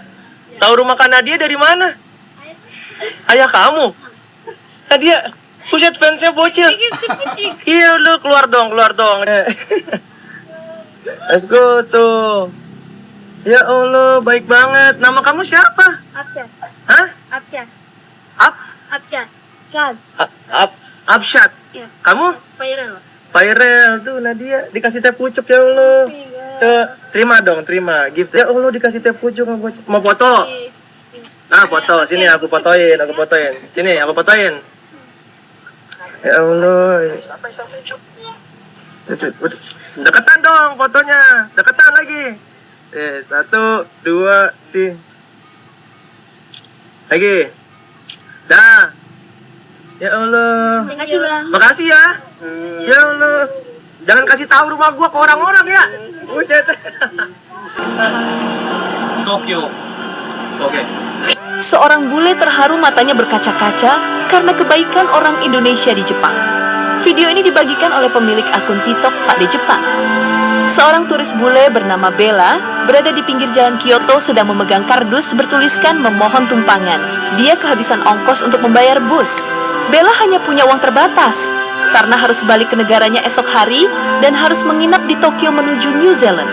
Tahu rumah Kanadia dari mana? Ayah kamu. Nadia, buset fansnya bocil. Iya lu keluar dong. Let's go tuh. Ya Allah, baik banget. Nama kamu siapa? Absyad. Hah? Absyad. Absyad. Chad. Absyad. Iya. Kamu? Pairel tuh Nadia dikasih teh pucuk ya Allah. Terima dong, terima gift. Ya Allah dikasih teh pucuk mau foto. Nah, foto. Sini aku fotoin. Sini aku fotoin. Ya Allah. Deketan dong fotonya. Deketan lagi. 1, 2, 3. Lagi. Dah. Ya Allah. Makasih, Bang. Makasih ya. Ya Allah. Jangan kasih tahu rumah gua ke orang-orang ya. Buset. Tokyo. Oke. Seorang bule terharu matanya berkaca-kaca karena kebaikan orang Indonesia di Jepang. Video ini dibagikan oleh pemilik akun TikTok Pak De Jepang. Seorang turis bule bernama Bella berada di pinggir jalan Kyoto sedang memegang kardus bertuliskan memohon tumpangan. Dia kehabisan ongkos untuk membayar bus. Bella hanya punya uang terbatas karena harus balik ke negaranya esok hari dan harus menginap di Tokyo menuju New Zealand.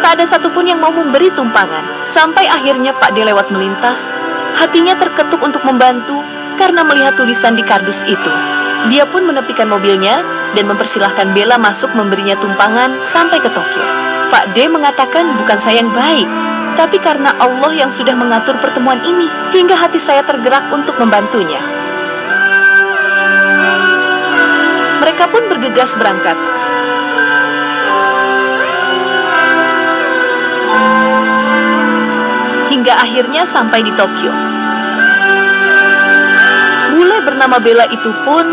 Tak ada satupun yang mau memberi tumpangan. Sampai akhirnya Pak De lewat melintas. Hatinya terketuk untuk membantu karena melihat tulisan di kardus itu. Dia pun menepikan mobilnya dan mempersilahkan Bella masuk memberinya tumpangan sampai ke Tokyo. Pak D mengatakan bukan saya yang baik, tapi karena Allah yang sudah mengatur pertemuan ini, hingga hati saya tergerak untuk membantunya. Mereka pun bergegas berangkat. Hingga akhirnya sampai di Tokyo. Bule bernama Bella itu pun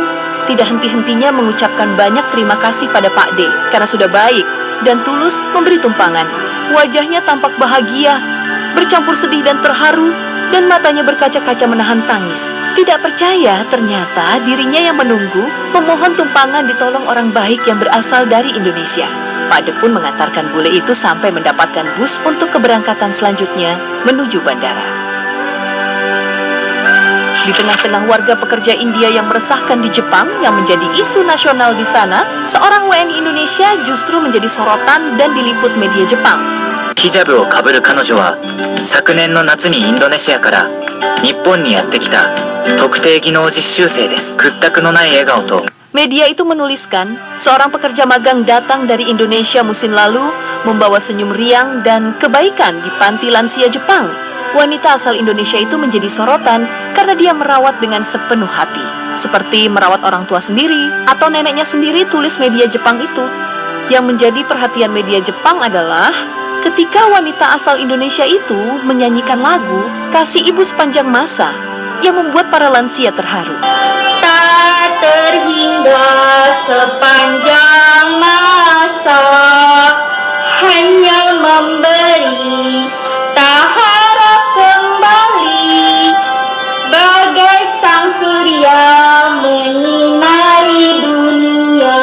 tidak henti-hentinya mengucapkan banyak terima kasih pada Pak D karena sudah baik dan tulus memberi tumpangan. Wajahnya tampak bahagia, bercampur sedih dan terharu, dan matanya berkaca-kaca menahan tangis. Tidak percaya ternyata dirinya yang menunggu memohon tumpangan ditolong orang baik yang berasal dari Indonesia. Pak De pun mengantarkan bule itu sampai mendapatkan bus untuk keberangkatan selanjutnya menuju bandara. Di tengah-tengah warga pekerja India yang meresahkan di Jepang yang menjadi isu nasional di sana, seorang WNI Indonesia justru menjadi sorotan dan diliput media Jepang. ヒジャブをかぶる彼女は昨年の夏にインドネシアから日本にやってきた特定技能実習生です。屈託のない笑顔と Media itu menuliskan, seorang pekerja magang datang dari Indonesia musim lalu membawa senyum riang dan kebaikan di panti lansia Jepang. Wanita asal Indonesia itu menjadi sorotan karena dia merawat dengan sepenuh hati, seperti merawat orang tua sendiri atau neneknya sendiri, tulis media Jepang itu. Yang menjadi perhatian media Jepang adalah ketika wanita asal Indonesia itu menyanyikan lagu Kasih Ibu Sepanjang Masa yang membuat para lansia terharu. Tak terhingga sepanjang masa, hanya memberi, tak harap kembali, bagai sang surya menyinari dunia.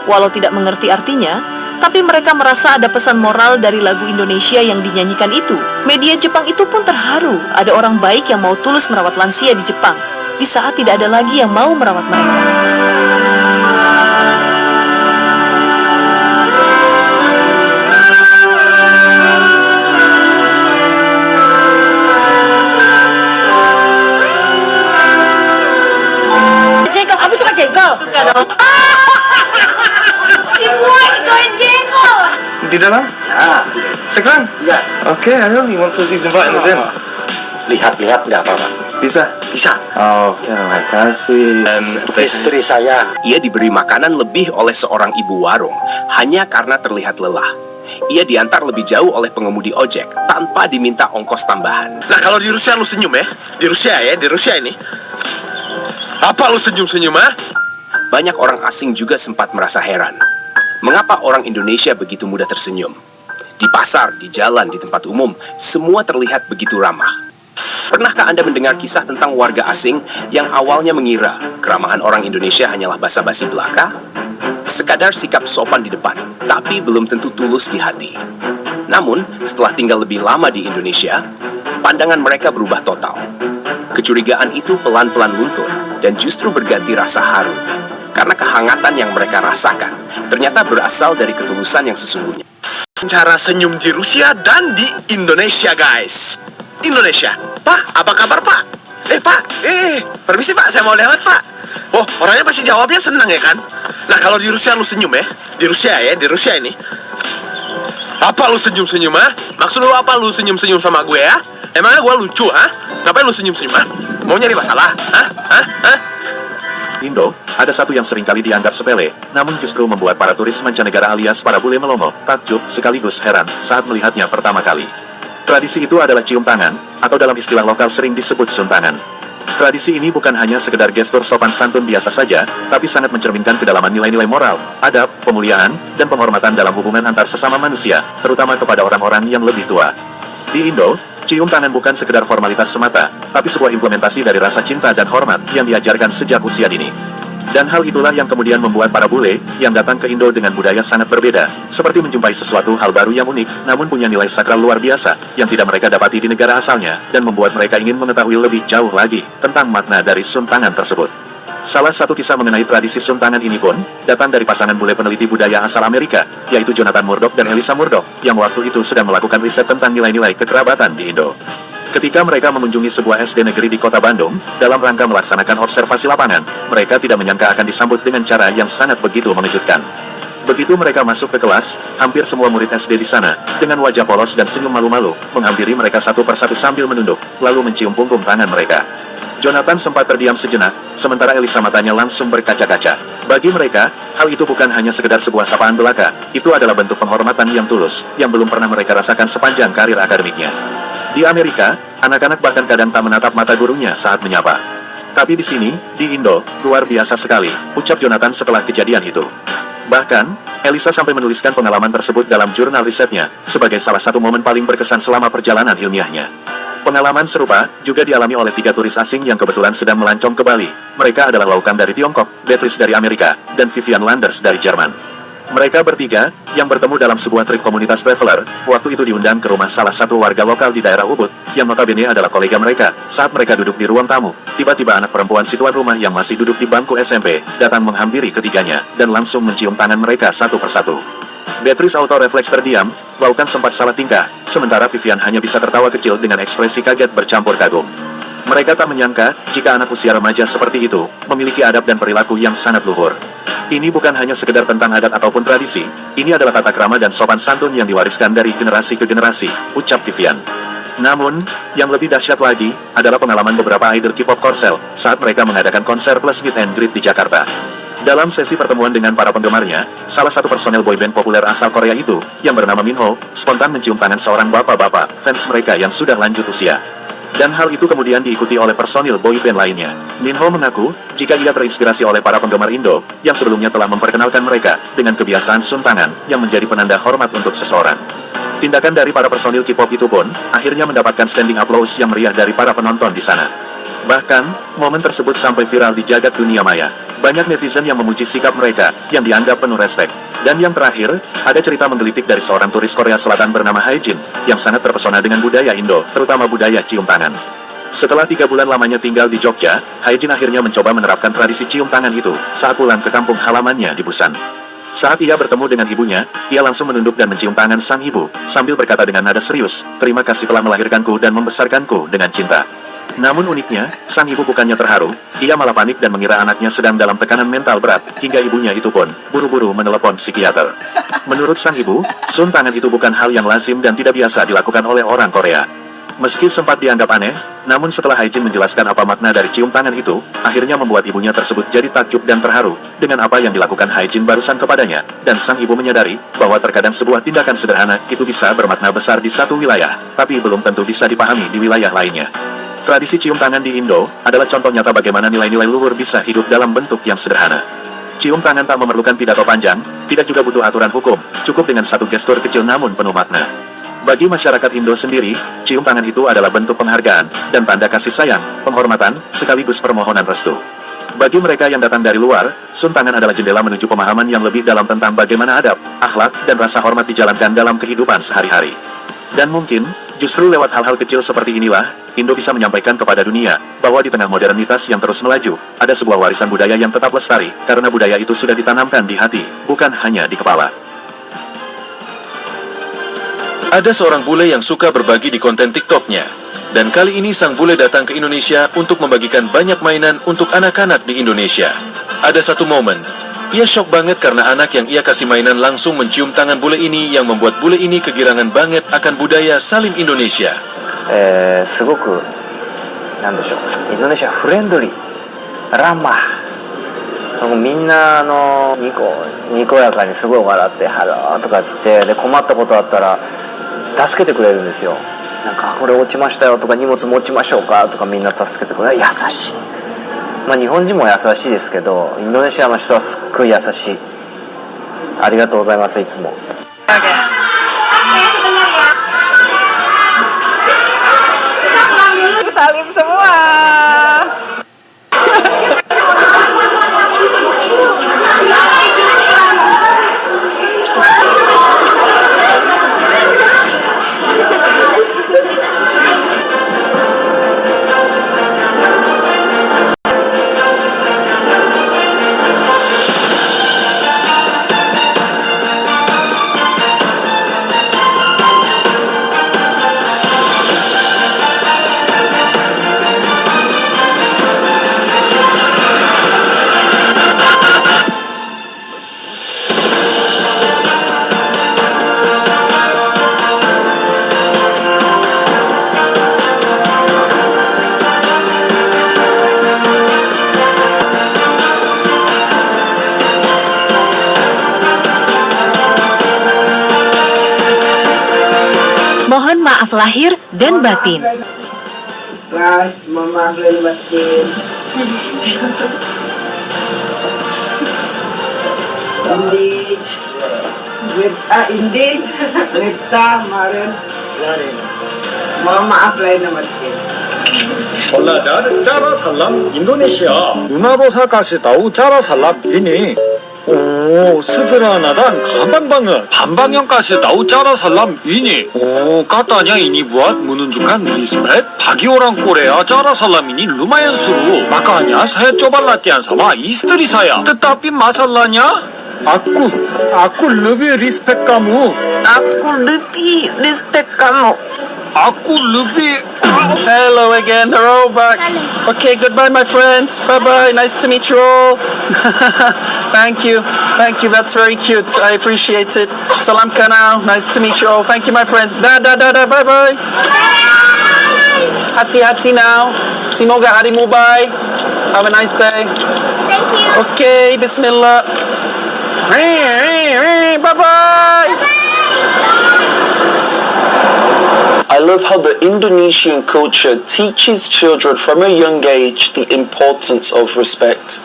Walau tidak mengerti artinya, tapi mereka merasa ada pesan moral dari lagu Indonesia yang dinyanyikan itu. Media Jepang itu pun terharu, ada orang baik yang mau tulus merawat lansia di Jepang, di saat tidak ada lagi yang mau merawat mereka. Jengkol, kamu suka jengkol? Suka dong. Jengkol. Di dalam? Ya. Sekarang? Ya. Oke, ayo, he wants to see inviting us in. Lihat-lihat nggak apa-apa. Bisa? Bisa. Oh, terima kasih. Dan istri saya. Ia diberi makanan lebih oleh seorang ibu warung hanya karena terlihat lelah. Ia diantar lebih jauh oleh pengemudi ojek tanpa diminta ongkos tambahan. Nah, kalau di Rusia lu senyum ya? Di Rusia ini. Apa lu senyum-senyum, ah? Banyak orang asing juga sempat merasa heran. Mengapa orang Indonesia begitu mudah tersenyum? Di pasar, di jalan, di tempat umum, semua terlihat begitu ramah. Pernahkah Anda mendengar kisah tentang warga asing yang awalnya mengira keramahan orang Indonesia hanyalah basa-basi belaka? Sekadar sikap sopan di depan, tapi belum tentu tulus di hati. Namun, setelah tinggal lebih lama di Indonesia, pandangan mereka berubah total. Kecurigaan itu pelan-pelan luntur dan justru berganti rasa haru. Karena kehangatan yang mereka rasakan ternyata berasal dari ketulusan yang sesungguhnya. Cara senyum di Rusia dan di Indonesia, guys. Indonesia. Pak, apa kabar, Pak? Pak. Permisi, Pak. Saya mau lewat, Pak. Oh, orangnya pasti jawabnya senang ya kan? Nah, kalau di Rusia lu senyum ya. Di Rusia ini. Apa lu senyum-senyum, ah? Maksud lu apa lu senyum-senyum sama gue ya? Emangnya gue lucu, ah? Ngapain lu senyum-senyum, ah? Mau nyari masalah? Indo, ada satu yang seringkali dianggap sepele, namun justru membuat para turis mancanegara alias para bule melongo, takjub, sekaligus heran saat melihatnya pertama kali. Tradisi itu adalah cium tangan, atau dalam istilah lokal sering disebut suntangan. Tradisi ini bukan hanya sekedar gestur sopan santun biasa saja, tapi sangat mencerminkan kedalaman nilai-nilai moral, adab, pemuliaan, dan penghormatan dalam hubungan antar sesama manusia, terutama kepada orang-orang yang lebih tua. Di Indo, cium tangan bukan sekedar formalitas semata, tapi sebuah implementasi dari rasa cinta dan hormat yang diajarkan sejak usia dini. Dan hal itulah yang kemudian membuat para bule yang datang ke Indo dengan budaya sangat berbeda, seperti menjumpai sesuatu hal baru yang unik, namun punya nilai sakral luar biasa, yang tidak mereka dapati di negara asalnya, dan membuat mereka ingin mengetahui lebih jauh lagi tentang makna dari sun tangan tersebut. Salah satu kisah mengenai tradisi sun tangan ini pun datang dari pasangan bule peneliti budaya asal Amerika, yaitu Jonathan Murdoch dan Elisa Murdoch, yang waktu itu sedang melakukan riset tentang nilai-nilai kekerabatan di Indo. Ketika mereka mengunjungi sebuah SD negeri di kota Bandung, dalam rangka melaksanakan observasi lapangan, mereka tidak menyangka akan disambut dengan cara yang sangat begitu mengejutkan. Begitu mereka masuk ke kelas, hampir semua murid SD di sana, dengan wajah polos dan senyum malu-malu, menghampiri mereka satu persatu sambil menunduk, lalu mencium punggung tangan mereka. Jonathan sempat terdiam sejenak, sementara Elisa matanya langsung berkaca-kaca. Bagi mereka, hal itu bukan hanya sekedar sebuah sapaan belaka, itu adalah bentuk penghormatan yang tulus, yang belum pernah mereka rasakan sepanjang karir akademiknya. Di Amerika, anak-anak bahkan kadang tak menatap mata gurunya saat menyapa. Tapi di sini, di Indo, luar biasa sekali, ucap Jonathan setelah kejadian itu. Bahkan, Elisa sampai menuliskan pengalaman tersebut dalam jurnal risetnya, sebagai salah satu momen paling berkesan selama perjalanan ilmiahnya. Pengalaman serupa juga dialami oleh 3 turis asing yang kebetulan sedang melancong ke Bali. Mereka adalah Laukam dari Tiongkok, Beatrice dari Amerika, dan Vivian Landers dari Jerman. Mereka bertiga, yang bertemu dalam sebuah trip komunitas traveler, waktu itu diundang ke rumah salah satu warga lokal di daerah Ubud, yang notabene adalah kolega mereka. Saat mereka duduk di ruang tamu, tiba-tiba anak perempuan si tuan rumah yang masih duduk di bangku SMP, datang menghampiri ketiganya, dan langsung mencium tangan mereka satu persatu. Beatrice auto-refleks terdiam, Laukam sempat salah tingkah, sementara Vivian hanya bisa tertawa kecil dengan ekspresi kaget bercampur kagum. Mereka tak menyangka, jika anak usia remaja seperti itu, memiliki adab dan perilaku yang sangat luhur. Ini bukan hanya sekedar tentang adat ataupun tradisi, ini adalah tata krama dan sopan santun yang diwariskan dari generasi ke generasi, ucap Vivian. Namun, yang lebih dahsyat lagi, adalah pengalaman beberapa idol K-pop Korsel, saat mereka mengadakan konser plus meet and greet di Jakarta. Dalam sesi pertemuan dengan para penggemarnya, salah satu personel boyband populer asal Korea itu, yang bernama Minho, spontan mencium tangan seorang bapak-bapak, fans mereka yang sudah lanjut usia. Dan hal itu kemudian diikuti oleh personil boyband lainnya. Minho mengaku, jika ia terinspirasi oleh para penggemar Indo, yang sebelumnya telah memperkenalkan mereka, dengan kebiasaan sun tangan, yang menjadi penanda hormat untuk seseorang. Tindakan dari para personil K-pop itu pun, akhirnya mendapatkan standing applause yang meriah dari para penonton di sana. Bahkan, momen tersebut sampai viral di jagat dunia maya. Banyak netizen yang memuji sikap mereka, yang dianggap penuh respek. Dan yang terakhir, ada cerita menggelitik dari seorang turis Korea Selatan bernama Haejin, yang sangat terpesona dengan budaya Indo, terutama budaya cium tangan. Setelah 3 bulan lamanya tinggal di Jogja, Haejin akhirnya mencoba menerapkan tradisi cium tangan itu, saat pulang ke kampung halamannya di Busan. Saat ia bertemu dengan ibunya, ia langsung menunduk dan mencium tangan sang ibu, sambil berkata dengan nada serius, "Terima kasih telah melahirkanku dan membesarkanku dengan cinta." Namun uniknya, sang ibu bukannya terharu, ia malah panik dan mengira anaknya sedang dalam tekanan mental berat, hingga ibunya itu pun buru-buru menelepon psikiater. Menurut sang ibu, sun tangan itu bukan hal yang lazim dan tidak biasa dilakukan oleh orang Korea. Meski sempat dianggap aneh, namun setelah Haejin menjelaskan apa makna dari cium tangan itu, akhirnya membuat ibunya tersebut jadi takjub dan terharu dengan apa yang dilakukan Haejin barusan kepadanya, dan sang ibu menyadari bahwa terkadang sebuah tindakan sederhana itu bisa bermakna besar di satu wilayah, tapi belum tentu bisa dipahami di wilayah lainnya. Tradisi cium tangan di Indo adalah contoh nyata bagaimana nilai-nilai luhur bisa hidup dalam bentuk yang sederhana. Cium tangan tak memerlukan pidato panjang, tidak juga butuh aturan hukum, cukup dengan satu gestur kecil namun penuh makna. Bagi masyarakat Indo sendiri, cium tangan itu adalah bentuk penghargaan dan tanda kasih sayang, penghormatan, sekaligus permohonan restu. Bagi mereka yang datang dari luar, sun tangan adalah jendela menuju pemahaman yang lebih dalam tentang bagaimana adab, akhlak, dan rasa hormat dijalankan dalam kehidupan sehari-hari. Dan mungkin, justru lewat hal-hal kecil seperti inilah, Indo bisa menyampaikan kepada dunia, bahwa di tengah modernitas yang terus melaju, ada sebuah warisan budaya yang tetap lestari, karena budaya itu sudah ditanamkan di hati, bukan hanya di kepala. Ada seorang bule yang suka berbagi di konten TikTok-nya. Dan kali ini sang bule datang ke Indonesia untuk membagikan banyak mainan untuk anak-anak di Indonesia. Ada satu momen, ia shock banget karena anak yang ia kasih mainan langsung mencium tangan bule ini yang membuat bule ini kegirangan banget akan budaya salim Indonesia. すごくなんでしょうインドネシアフレンドリーラマみんなにこやかにすごい笑ってハローとかつってで困ったことあったら助けてくれるんですよ。なんかこれ落ちましたよとか荷物持ちましょうかとかみんな助けてくれる。優しい。まあ日本人も優しいですけどインドネシアの人はすっごい優しい。ありがとうございますいつも。ikhlas lahir dan batin. Kelas mama batin. Indi, Rita, Maren, Loren. Mohon maaf lahir dan batin. Belajar cara salam Indonesia. 문화보사까지 tahu cara salam ini. 오, sederhana dan gampang banget. 반방향까지 tahu cara salam ini. Oh, katanya ini buat menunjukkan respect. Bagi orang Korea, cara salam ini lumayan seru. Makanya saya coba latihan sama istri saya. Tetapi masalahnya, aku lebih respect kamu. Aku lebih respect kamu. Aku lebih. Hello again, they're all back. Okay, goodbye, my friends. Bye bye. Nice to meet you all. Thank you, that's very cute. I appreciate it. Salam kanal. Nice to meet you all. Thank you, my friends. Da. Bye bye. Hati-hati now. Semoga harimu baik. Have a nice day. Thank you. Okay, Bismillah. Bye bye. I love how the Indonesian culture teaches children from a young age the importance of respect.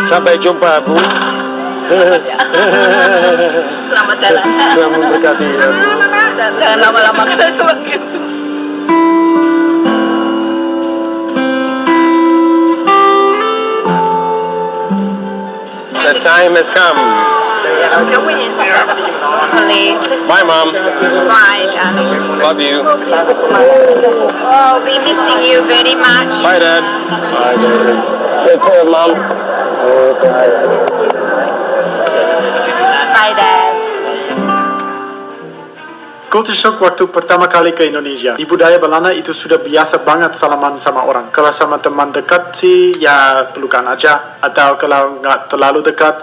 Sampai jumpa, Bu. Selamat jalan. Tuhan memberkati ya, Bu. Jangan lama-lama kan. The time has come. Bye, Mom. Bye, darling. Love you. Oh, we missing you very much. Bye, Dad. Bye, Dad. Take care, Mom. Bye, Dad. Culture shock waktu pertama kali ke Indonesia. Di budaya Belanda itu sudah biasa banget salaman sama orang. Kalau sama teman dekat sih ya pelukan aja. Atau kalau nggak terlalu dekat,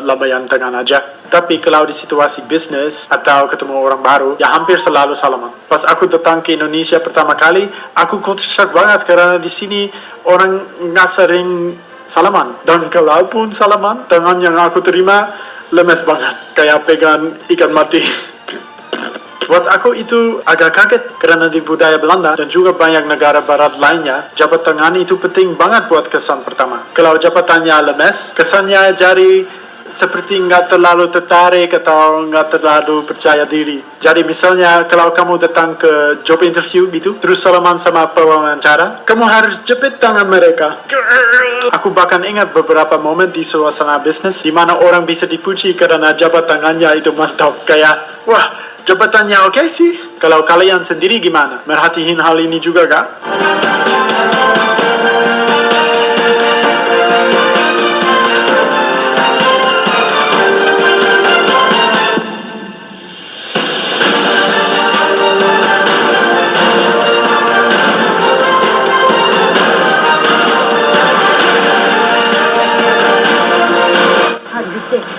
lambaian tangan aja. Tapi kalau di situasi bisnis atau ketemu orang baru, ya hampir selalu salaman. Pas aku datang ke Indonesia pertama kali, aku culture shock banget karena di sini orang nggak sering salaman. Dan kalaupun salaman, tangan yang aku terima lemes banget, kayak pegang ikan mati. Buat aku itu agak kaget karena di budaya Belanda dan juga banyak negara barat lainnya, jabat tangan itu penting banget buat kesan pertama. Kalau jabatannya lemes, kesannya jadi seperti nggak terlalu tertarik atau nggak terlalu percaya diri. Jadi misalnya kalau kamu datang ke job interview gitu, terus salaman sama pewawancara, kamu harus jepit tangan mereka. Aku bahkan ingat beberapa momen di suasana bisnis di mana orang bisa dipuji karena jabat tangannya itu mantap. Kayak, wah, jabatannya oke sih. Kalau kalian sendiri gimana? Merhatiin hal ini juga kah?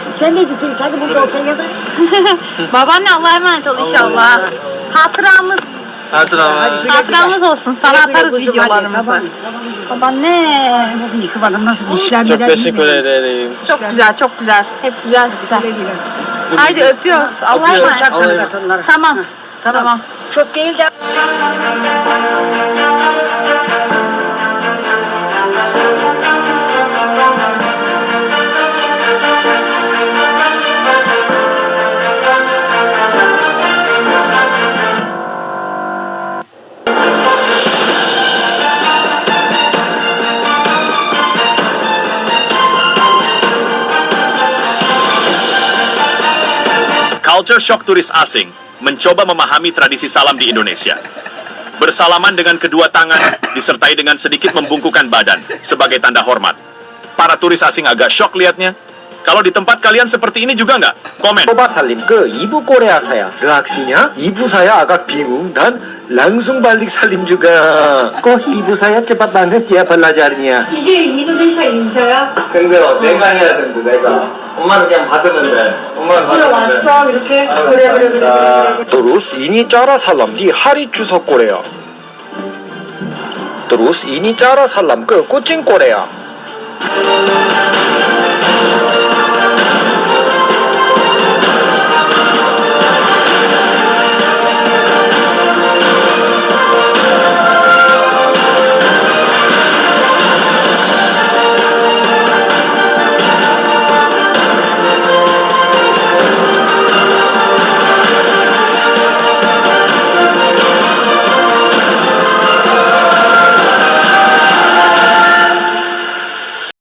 Sen de gittin, sen de burada olsan ya da. Babaanne Allah'a emanet ol inşallah. Hatıramız olsun. Sana atarız videolarımızı. Babaanne. Yıkımadım nasıl dişler Çok teşekkür ederim. Çok güzel, çok güzel. Hep güzel sizler. Haydi öpüyoruz. Allah'a emanet. Tamam. Çok değil de. Culture shock turis asing mencoba memahami tradisi salam di Indonesia. Bersalaman dengan kedua tangan disertai dengan sedikit membungkukkan badan sebagai tanda hormat. Para turis asing agak shock lihatnya. Kalau di tempat kalian seperti ini juga nggak? Komen. Coba sallim ke ibu Korea saya. Reaksinya, ibu saya agak bingung dan langsung balik salim juga. Kok ibu saya cepat banget ya belajarnya? 이게 인도네시아 인사야? 근데요, 내가 해야 되는데, 내가. 엄마는 그냥 받으는데. 엄마는 그래 왔어 이렇게 그래. Terus ini cara salam di hari Chuseok Korea. Terus ini cara salam ke kucing Korea.